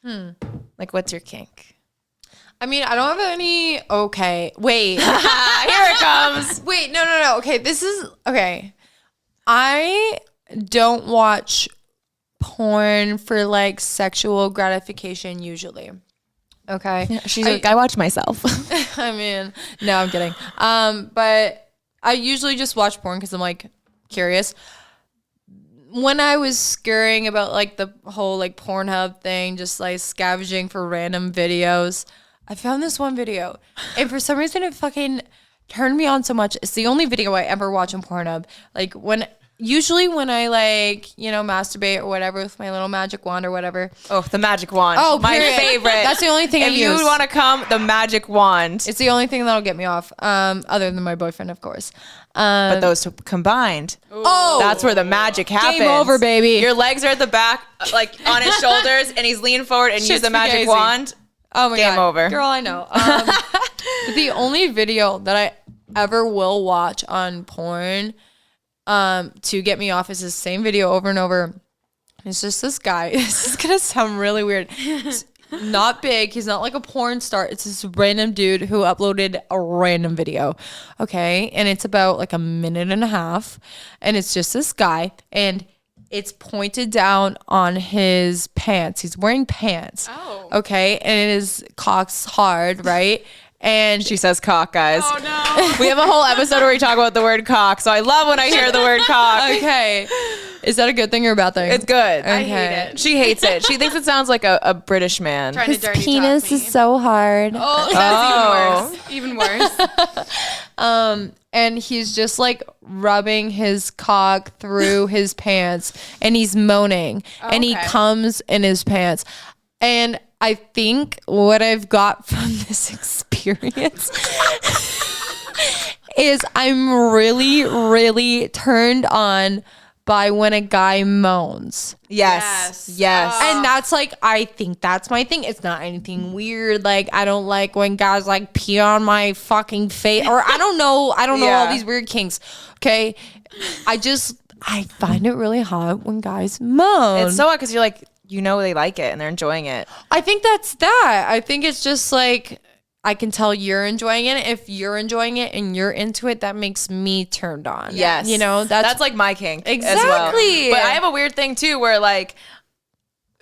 Like, what's your kink? I mean, I don't have any. Okay. Wait. Here it comes. Wait. No. Okay. Okay. I don't watch porn for like sexual gratification usually. Okay. She's like, I watch myself. I mean, no, I'm kidding. But I usually just watch porn because I'm like curious. When I was scurrying about like the whole like Pornhub thing, just like scavenging for random videos, I found this one video, and for some reason it fucking turned me on so much. It's the only video I ever watch on Pornhub. Like usually when I like, you know, masturbate or whatever with my little magic wand or whatever. Oh, the magic wand. Oh, my period. favorite. That's the only thing I If you use. want to come, the magic wand. It's the only thing that'll get me off, other than my boyfriend, of course. But those two combined. Oh, That's where the magic happens. Game over, baby. Your legs are at the back, like on his shoulders, and he's leaning forward and use the magic fugazi. wand. Oh my Game God. over. Girl, I know. The only video that I ever will watch on porn to get me off. It's the same video over and over. It's just this guy. This is gonna sound really weird. He's not big. He's not like a porn star. It's this random dude who uploaded a random video. Okay. And it's about like a minute and a half. And it's just this guy. And it's pointed down on his pants. He's wearing pants. Oh. Okay. And his cock's hard, right? And She says cock, guys. Oh no. We have a whole episode where we talk about the word cock, so I love when I hear the word cock. okay. Is that a good thing or a bad thing? It's good. I hate it. She hates it. She thinks it sounds like a British man. Trying to dirty talk me. so hard. Oh, that's even worse. Even worse. And he's just like rubbing his cock through his pants and he's moaning and he Okay. comes in his pants. And I think what I've got from this experience is I'm really, really turned on by when a guy moans. Yes. Yes. Yes. And that's like, I think that's my thing. It's not anything weird. Like, I don't like when guys like pee on my fucking face, or I don't know. I don't know all Yeah. these weird kinks. Okay. I find it really hot when guys moan. It's so odd because you're like, you know, they like it and they're enjoying it. I think that's that. I think it's just like, I can tell you're enjoying it. If you're enjoying it and you're into it, that makes me turned on. Yes. You know, that's like my kink. As Exactly. well. But I have a weird thing too where like,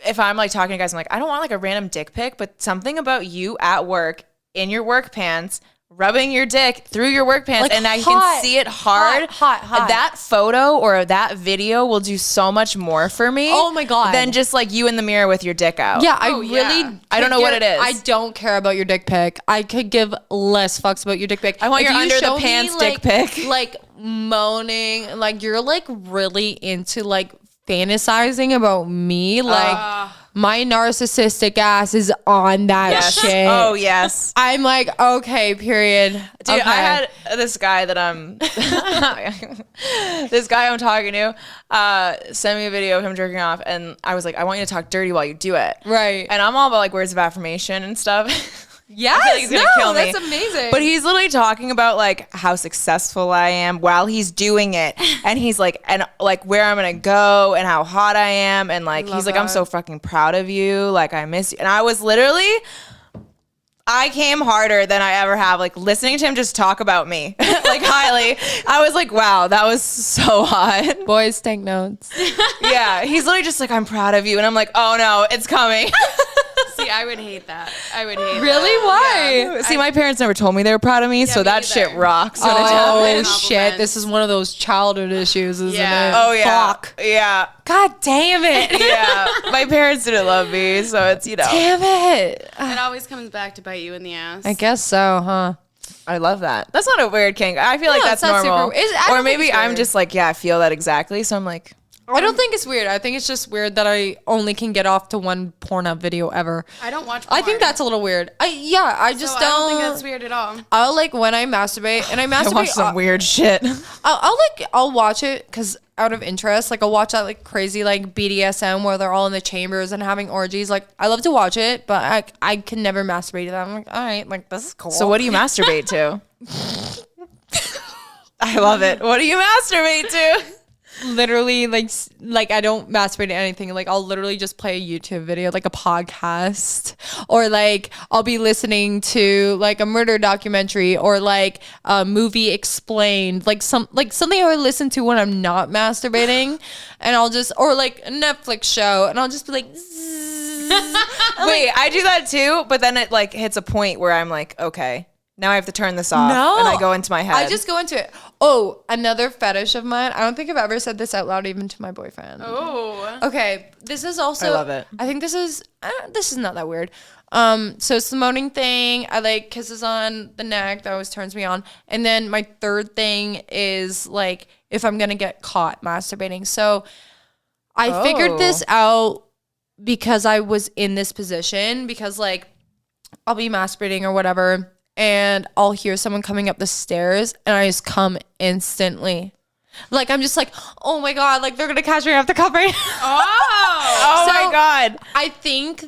if I'm like talking to guys, I'm like, I don't want like a random dick pic, but something about you at work in your work pants, rubbing your dick through your work pants, Like and I hot, can see it hard. hot. That photo or that video will do so much more for me. Oh my God. Than just like you in the mirror with your dick out. Yeah, Oh, I yeah. really. I don't know what it is. I don't care about your dick pic. I could give less fucks about your dick pic. I want If your you under the show me, pants dick pic. Like moaning, like you're like really into like fantasizing about me. Like my narcissistic ass is on that Yes. shit. Oh yes. I'm like, okay, period. Dude, Okay. I had this guy that this guy I'm talking to, sent me a video of him jerking off, and I was like, I want you to talk dirty while you do it. Right. And I'm all about like words of affirmation and stuff. Yes, like he's gonna kill me. that's amazing. But he's literally talking about like how successful I am while he's doing it, and he's like, and like where I'm gonna go and how hot I am, and like he's like, I'm so fucking proud of you, like I miss you, and I was literally. I came harder than I ever have, like listening to him just talk about me, like highly. I was like, wow, that was so hot. boys, take notes. Yeah, he's literally just like, I'm proud of you. And I'm like, oh no, it's coming. See, I would hate that. I would hate Really? that. Why? See, my parents never told me they were proud of me, so me that either. shit rocks. when it Oh happens. shit! This is one of those childhood issues, isn't Yeah. it? Oh yeah. Fuck. Yeah. God damn it! Yeah. My parents didn't love me, so it's, you know. Damn it! It always comes back to bite you in the ass. I guess so, huh? I love that. That's not a weird kink. I feel like No, that's it's not normal. super- I don't Or think maybe it's I'm weird. just like, yeah, I feel that exactly. So I'm like, I don't think it's weird. I think it's just weird that I only can get off to one porn video ever. I don't watch I think porn. that's a little weird. I just So don't. I don't think that's weird at all. I'll like when I masturbate, and I I masturbate. watch some weird shit. I'll watch it because out of interest, like I'll watch that like crazy like BDSM where they're all in the chambers and having orgies. Like I love to watch it, but I can never masturbate to that. I'm like, all right, like this is cool. So what do you masturbate to? I love it. What do you masturbate to? Literally like I don't masturbate to anything. Like I'll literally just play a YouTube video, like a podcast, or like I'll be listening to like a murder documentary or like a movie explained, like something I would listen to when I'm not masturbating, and I'll just, or like a Netflix show, and I'll just be like Wait, I do that too, but then it like hits a point where I'm like, okay, now I have to turn this off. And I go into my head. I just go into it. Oh, another fetish of mine. I don't think I've ever said this out loud, even to my boyfriend. Oh. Okay, this is also. I love it. I think this is not that weird. So it's the moaning thing. I like kisses on the neck. That always turns me on. And then my third thing is like if I'm gonna get caught masturbating. So I figured this out because I was in this position, because like I'll be masturbating or whatever, and I'll hear someone coming up the stairs and I just come instantly. Like I'm just like, oh my God, like they're gonna catch me, I have to cover. Oh So- my God. I think,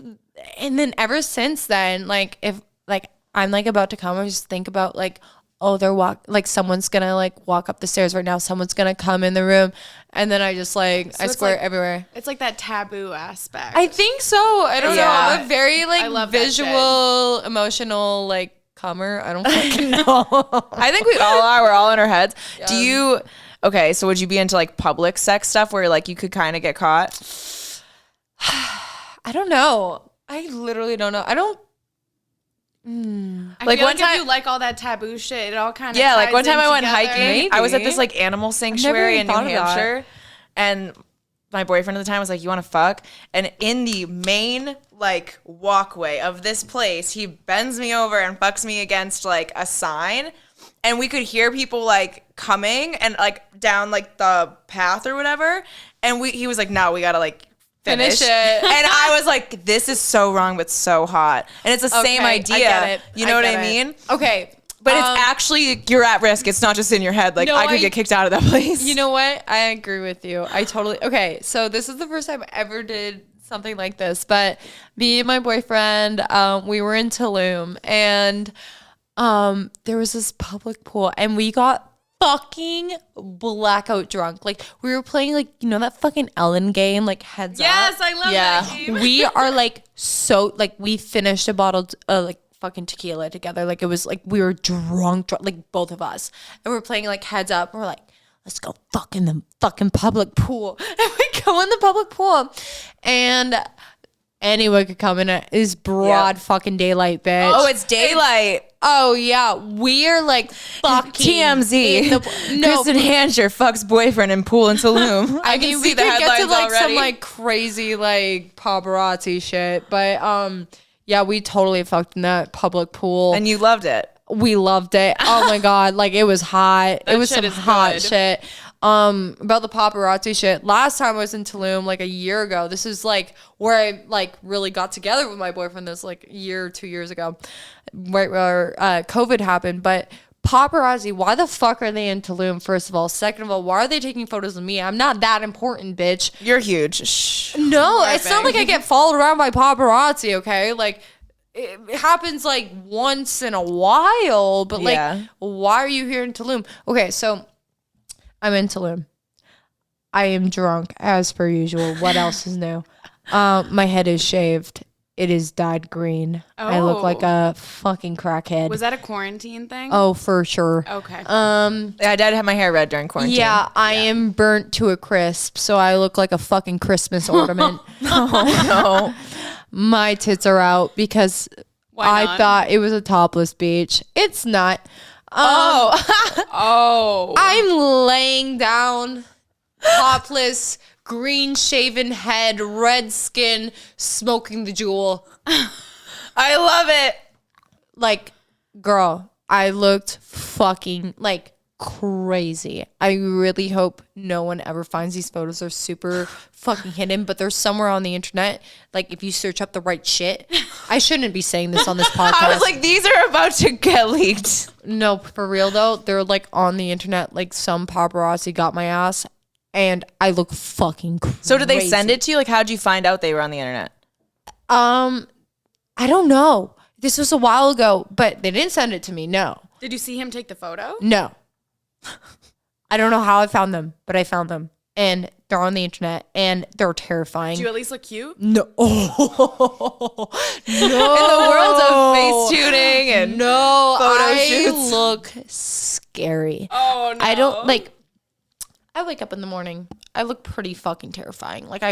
and then ever since then, like if like I'm like about to come, I just think about like, oh, someone's gonna like walk up the stairs right now. Someone's gonna come in the room. And then I just like, I squirt everywhere. It's like that taboo aspect. I think so. I don't know. I'm a very like visual, emotional, like comer. I don't fucking know. I think we all are. We're all in our heads. Yeah. Okay, so would you be into like public sex stuff where like you could kind of get caught? I don't know. I literally don't know. I don't. Like one time, if you like all that taboo shit, it all kind of like one time I went hiking. Maybe. I was at this like animal sanctuary in New Hampshire, and my boyfriend at the time was like, "You want to fuck?" And in the main like walkway of this place, he bends me over and fucks me against like a sign, and we could hear people like coming and like down like the path or whatever, and he was like, "No, we gotta like." Finish it. And I was like, this is so wrong, but so hot. And it's the same idea. I get it. You know what I mean? Okay. But it's actually, you're at risk. It's not just in your head. Like, I could get kicked out of that place. You know what? I agree with you. Okay. So this is the first time I ever did something like this. But me and my boyfriend, we were in Tulum. And there was this public pool. And we got fucking blackout drunk. Like we were playing like, you know, that fucking Ellen game, like Heads Up. Yes, I love that game. We are like so like we finished a bottle like fucking tequila together. Like it was like we were drunk like both of us. And we're playing like Heads Up. And we're like, let's go fuck in the fucking public pool. And we go in the public pool. And anyone could come in. It is broad fucking daylight, bitch. Oh, it's daylight. Oh, yeah. We're like fucking TMZ. Kristen Hancher fucks boyfriend in pool in Tulum. I can see the headlines get to, like, already. Some like crazy like paparazzi shit. But yeah, we totally fucked in that public pool. And you loved it. We loved it. Oh my God. Like it was hot. It was some hot shit. About the paparazzi shit. Last time I was in Tulum, like a year ago. This is like where I like really got together with my boyfriend. This like a year, 2 years ago, right where COVID happened. But paparazzi, why the fuck are they in Tulum? First of all, second of all, why are they taking photos of me? I'm not that important, bitch. You're huge. Shh. No, it's not like I get followed around by paparazzi. Okay, like. It happens like once in a while, but like, why are you here in Tulum? Okay, so I'm in Tulum. I am drunk as per usual. What else is new? My head is shaved. It is dyed green. Oh. I look like a fucking crackhead. Was that a quarantine thing? Oh, for sure. Okay. I did have my hair red during quarantine. Yeah, I am burnt to a crisp, so I look like a fucking Christmas ornament. Oh no. My tits are out because I thought it was a topless beach. It's not. Oh. I'm laying down, topless, green shaven head, red skin, smoking the jewel. I love it. Like, girl, I looked fucking like crazy. I really hope no one ever finds these photos. They're super fucking hidden, but they're somewhere on the internet. Like if you search up the right shit. I shouldn't be saying this on this podcast. I was like, these are about to get leaked. No, for real though, they're like on the internet. Like some paparazzi got my ass and I look fucking crazy. So did they send it to you? Like how'd you find out they were on the internet? I don't know. This was a while ago, but they didn't send it to me. No. Did you see him take the photo? No. I don't know how I found them, but I found them. And they're on the internet and they're terrifying. Do you at least look cute? No. Oh, no. In the world of Facetuning and photo shoots. I look scary. Oh, no. I don't like, I wake up in the morning. I look pretty fucking terrifying. Like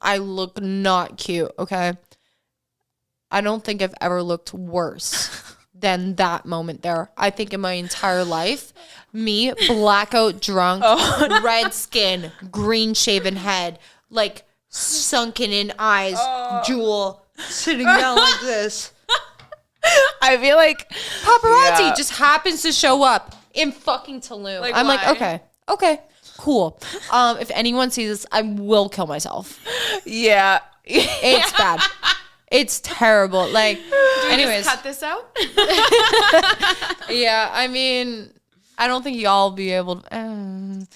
I look not cute, okay? I don't think I've ever looked worse than that moment there. I think in my entire life, me, blackout drunk, red skin, green shaven head, like sunken in eyes, jewel, sitting down like this. I feel like paparazzi just happens to show up in fucking Tulum. I'm why? like, okay, cool. If anyone sees this, I will kill myself. Yeah. It's bad. It's terrible. Like, anyways. Just cut this out? Yeah, I mean, I don't think y'all will be able to.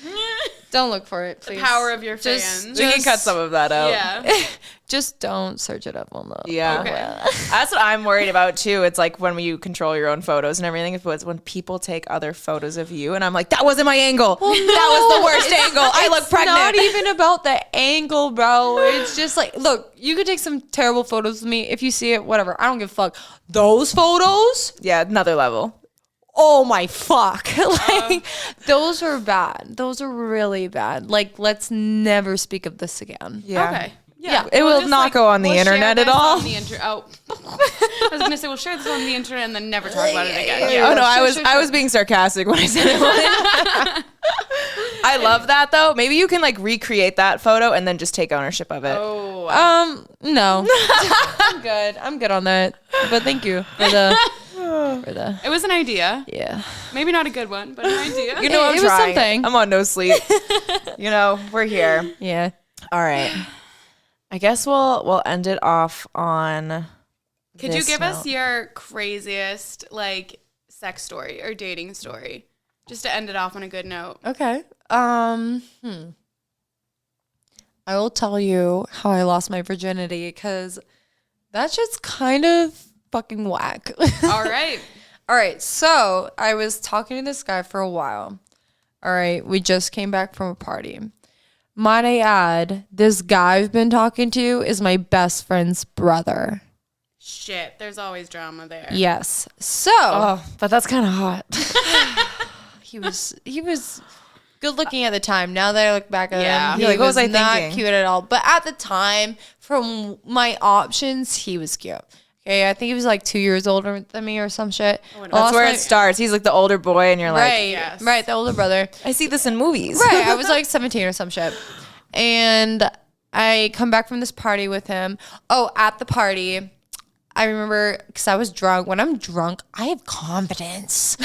Don't look for it, please. The power of your fans. We can cut some of that out. Yeah. Just don't search it up on the. Yeah. Okay. That's what I'm worried about too. It's like when you control your own photos and everything. It's when people take other photos of you and I'm like, that wasn't my angle. Well, that was the worst angle. I look pregnant. It's not even about the angle, bro. It's just like, look, you could take some terrible photos of me. If you see it, whatever. I don't give a fuck. Those photos? Yeah, another level. Oh my fuck. Like, those are bad. Those are really bad. Like, let's never speak of this again. Yeah. Okay. Yeah. It will just, not go on the we'll internet share at this all. on the I was gonna say we'll share this on the internet and then never talk about it again. Yeah. Oh no, Sure. I was being sarcastic when I said it. I love that though. Maybe you can like recreate that photo and then just take ownership of it. Oh. No. I'm good on that. But thank you for the It was an idea. yeah. Maybe not a good one, but an idea. You know, I'm It was trying. something. I'm on no sleep. You know, we're here. Yeah. All right. I guess we'll end it off on. Could you this give us note. your craziest like sex story or dating story? Just to end it off on a good note. Okay. I will tell you how I lost my virginity because that shit's kind of fucking whack. All right. All right. So I was talking to this guy for a while. All right. We just came back from a party. Might I add, this guy I've been talking to is my best friend's brother. Shit, there's always drama there. Yes. So Oh, but that's kind of hot. he was good looking at the time. Now that I look back at Yeah. him, You're he like, what was I not thinking? cute at all. But at the time, from my options, he was cute. Okay, I think he was like 2 years older than me or some shit. That's where it starts. He's like the older boy, and you're like, Right, Yes. right, the older brother. I see this in movies. Right, I was like 17 or some shit. And I come back from this party with him. Oh, at the party, I remember because I was drunk. When I'm drunk, I have confidence.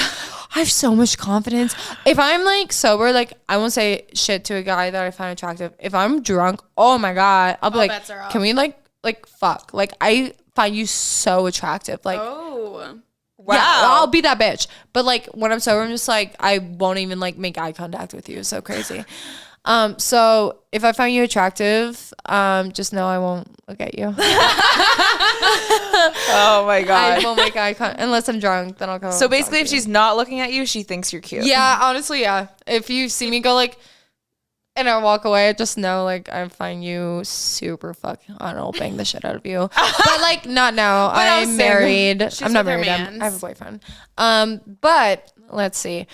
I have so much confidence. If I'm like sober, like I won't say shit to a guy that I find attractive. If I'm drunk, oh my God, I'll be All like, bets are off. can we like fuck? Like I find you so attractive. Like Oh. Wow. yeah, I'll be that bitch. But like when I'm sober, I'm just like I won't even like make eye contact with you. It's so crazy. So if I find you attractive, just know I won't look at you. Oh my I god. won't make eye contact unless I'm drunk. Then I'll go. So basically, talk if to you. she's not looking at you, she thinks you're cute. yeah, honestly, yeah. If you see me go like, and I walk away, just know like I find you super fucking. I don't know, bang the shit out of you. But like not now. I'm I'm saying- married. She's I'm not with her married. I mans. have a boyfriend. But let's see.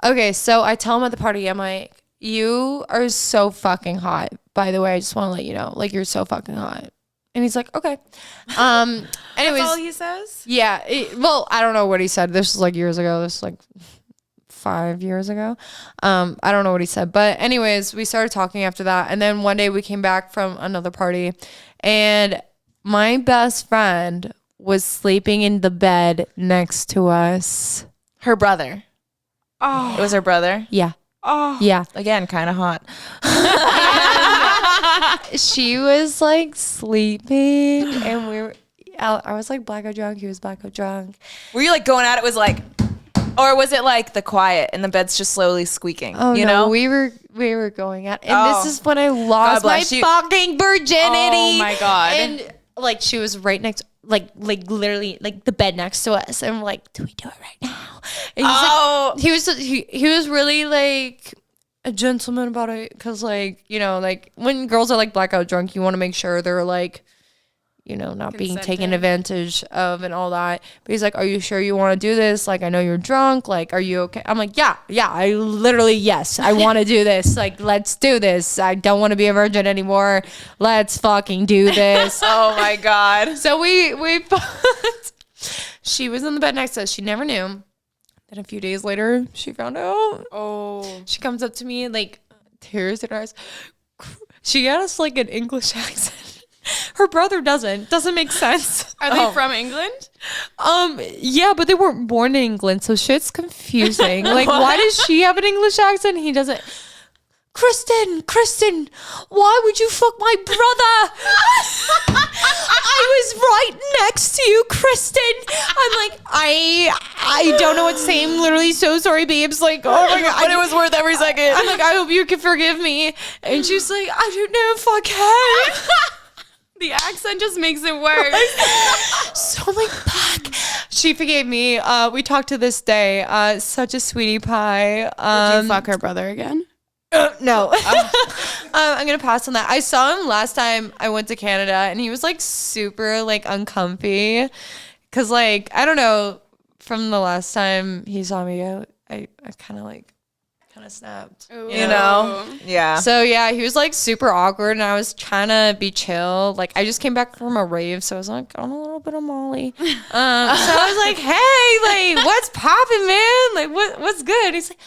Okay, so I tell him at the party, I'm like, you are so fucking hot. By the way, I just want to let you know, like you're so fucking hot. And he's like, okay. Anyways, That's all he says? yeah. Well, I don't know what he said. This was like years ago. This was like 5 years ago. I don't know what he said. But anyways, we started talking after that. And then one day we came back from another party. And my best friend was sleeping in the bed next to us. Her brother. Oh. It was her brother. Yeah. Oh. Yeah. Again, kind of hot. She was like sleeping. And I was like blackout drunk. He was blackout drunk. Were you like going at it? Was like, or was it like the quiet and the bed's just slowly squeaking? Oh you no, know? we were going at, and Oh. this is when I lost my bless you. fucking virginity. Oh my God. And like she was right next, like literally like the bed next to us, and I'm like, do we do it right now? And he's like, he was really like a gentleman about it, because like, you know, like when girls are like blackout drunk, you want to make sure they're like, you know, not being taken Consenting. advantage of and all that. But he's like, are you sure you want to do this? Like, I know you're drunk. Like, are you okay? I'm like, yeah, I literally, yes, I want to do this. Like, let's do this. I don't want to be a virgin anymore. Let's fucking do this. Oh my god. So we she was in the bed next to us. She never knew. Then a few days later, she found out. Oh. She comes up to me, like, tears in her eyes. She got us, like, an English accent. Her brother doesn't make sense. Are they from England? Yeah, but they weren't born in England, so shit's confusing. Like, why does she have an English accent? He doesn't. Kristen, why would you fuck my brother? I was right next to you, Kristen. I'm like, I don't know what to say. I'm literally so sorry, babes. Like, oh my God. But it was worth every second. I'm like, I hope you can forgive me. And she's like, I don't know if I can. The accent just makes it worse. So I'm like, fuck. She forgave me. We talked to this day. Such a sweetie pie. Did you fuck her brother again? No. I'm going to pass on that. I saw him last time I went to Canada and he was like super like uncomfy. Cause like, I don't know, from the last time he saw me out, I kind of snapped. Ooh. You know? Yeah. So yeah, he was like super awkward and I was trying to be chill. Like I just came back from a rave, so I was like on a little bit of Molly. So I was like, hey, like what's poppin', man? Like what's good? He's like,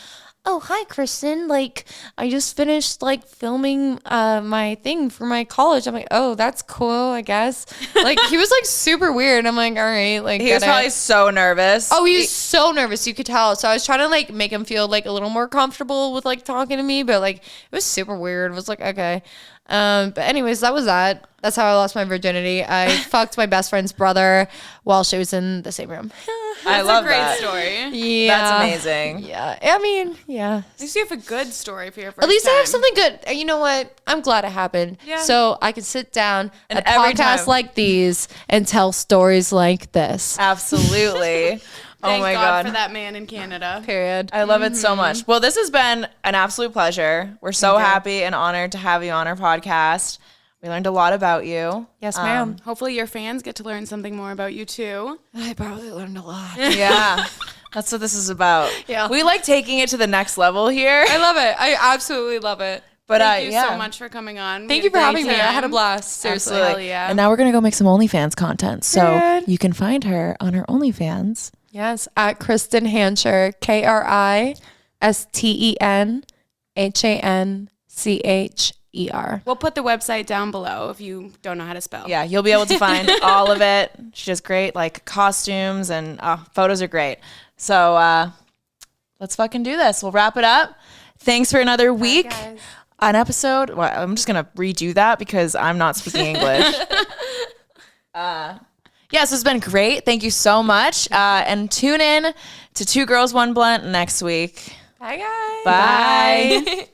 oh, hi, Kristen. Like, I just finished like filming my thing for my college. I'm like, oh, that's cool, I guess. Like, he was like super weird. I'm like, all right, like He was probably so nervous. Oh, he was so nervous. You could tell. So I was trying to like make him feel like a little more comfortable with like talking to me, but like it was super weird. It was like, okay. But anyways, that was that. That's how I lost my virginity. I fucked my best friend's brother while she was in the same room. I love a great that. story. Yeah. That's amazing. Yeah. I mean, yeah. At least you have a good story for your first At least I have time. something good. You know what? I'm glad it happened. Yeah. So I can sit down And at every podcasts time- like these and tell stories like this. Absolutely. Oh Thank my God God. for that man in Canada. Period. I love it so much. Well, this has been an absolute pleasure. We're so happy and honored to have you on our podcast. We learned a lot about you. Yes, ma'am. Hopefully your fans get to learn something more about you too. I probably learned a lot. Yeah. That's what this is about. Yeah. We like taking it to the next level here. I love it. I absolutely love it. But Thank you yeah. so much for coming on. Thank We you for had a having great me. I had a time. blast. Seriously. Hell yeah. And now we're going to go make some OnlyFans content. So Period. you can find her on her OnlyFans. Yes, at Kristen Hancher, KristenHancher. We'll put the website down below if you don't know how to spell. Yeah, you'll be able to find all of it. She does great, like costumes and photos are great. So let's fucking do this. We'll wrap it up. Thanks for another week. guys. An episode. Well, I'm just gonna redo that because I'm not speaking English. Yeah, so it's been great. Thank you so much. And tune in to Two Girls, One Blunt next week. Bye, guys. Bye.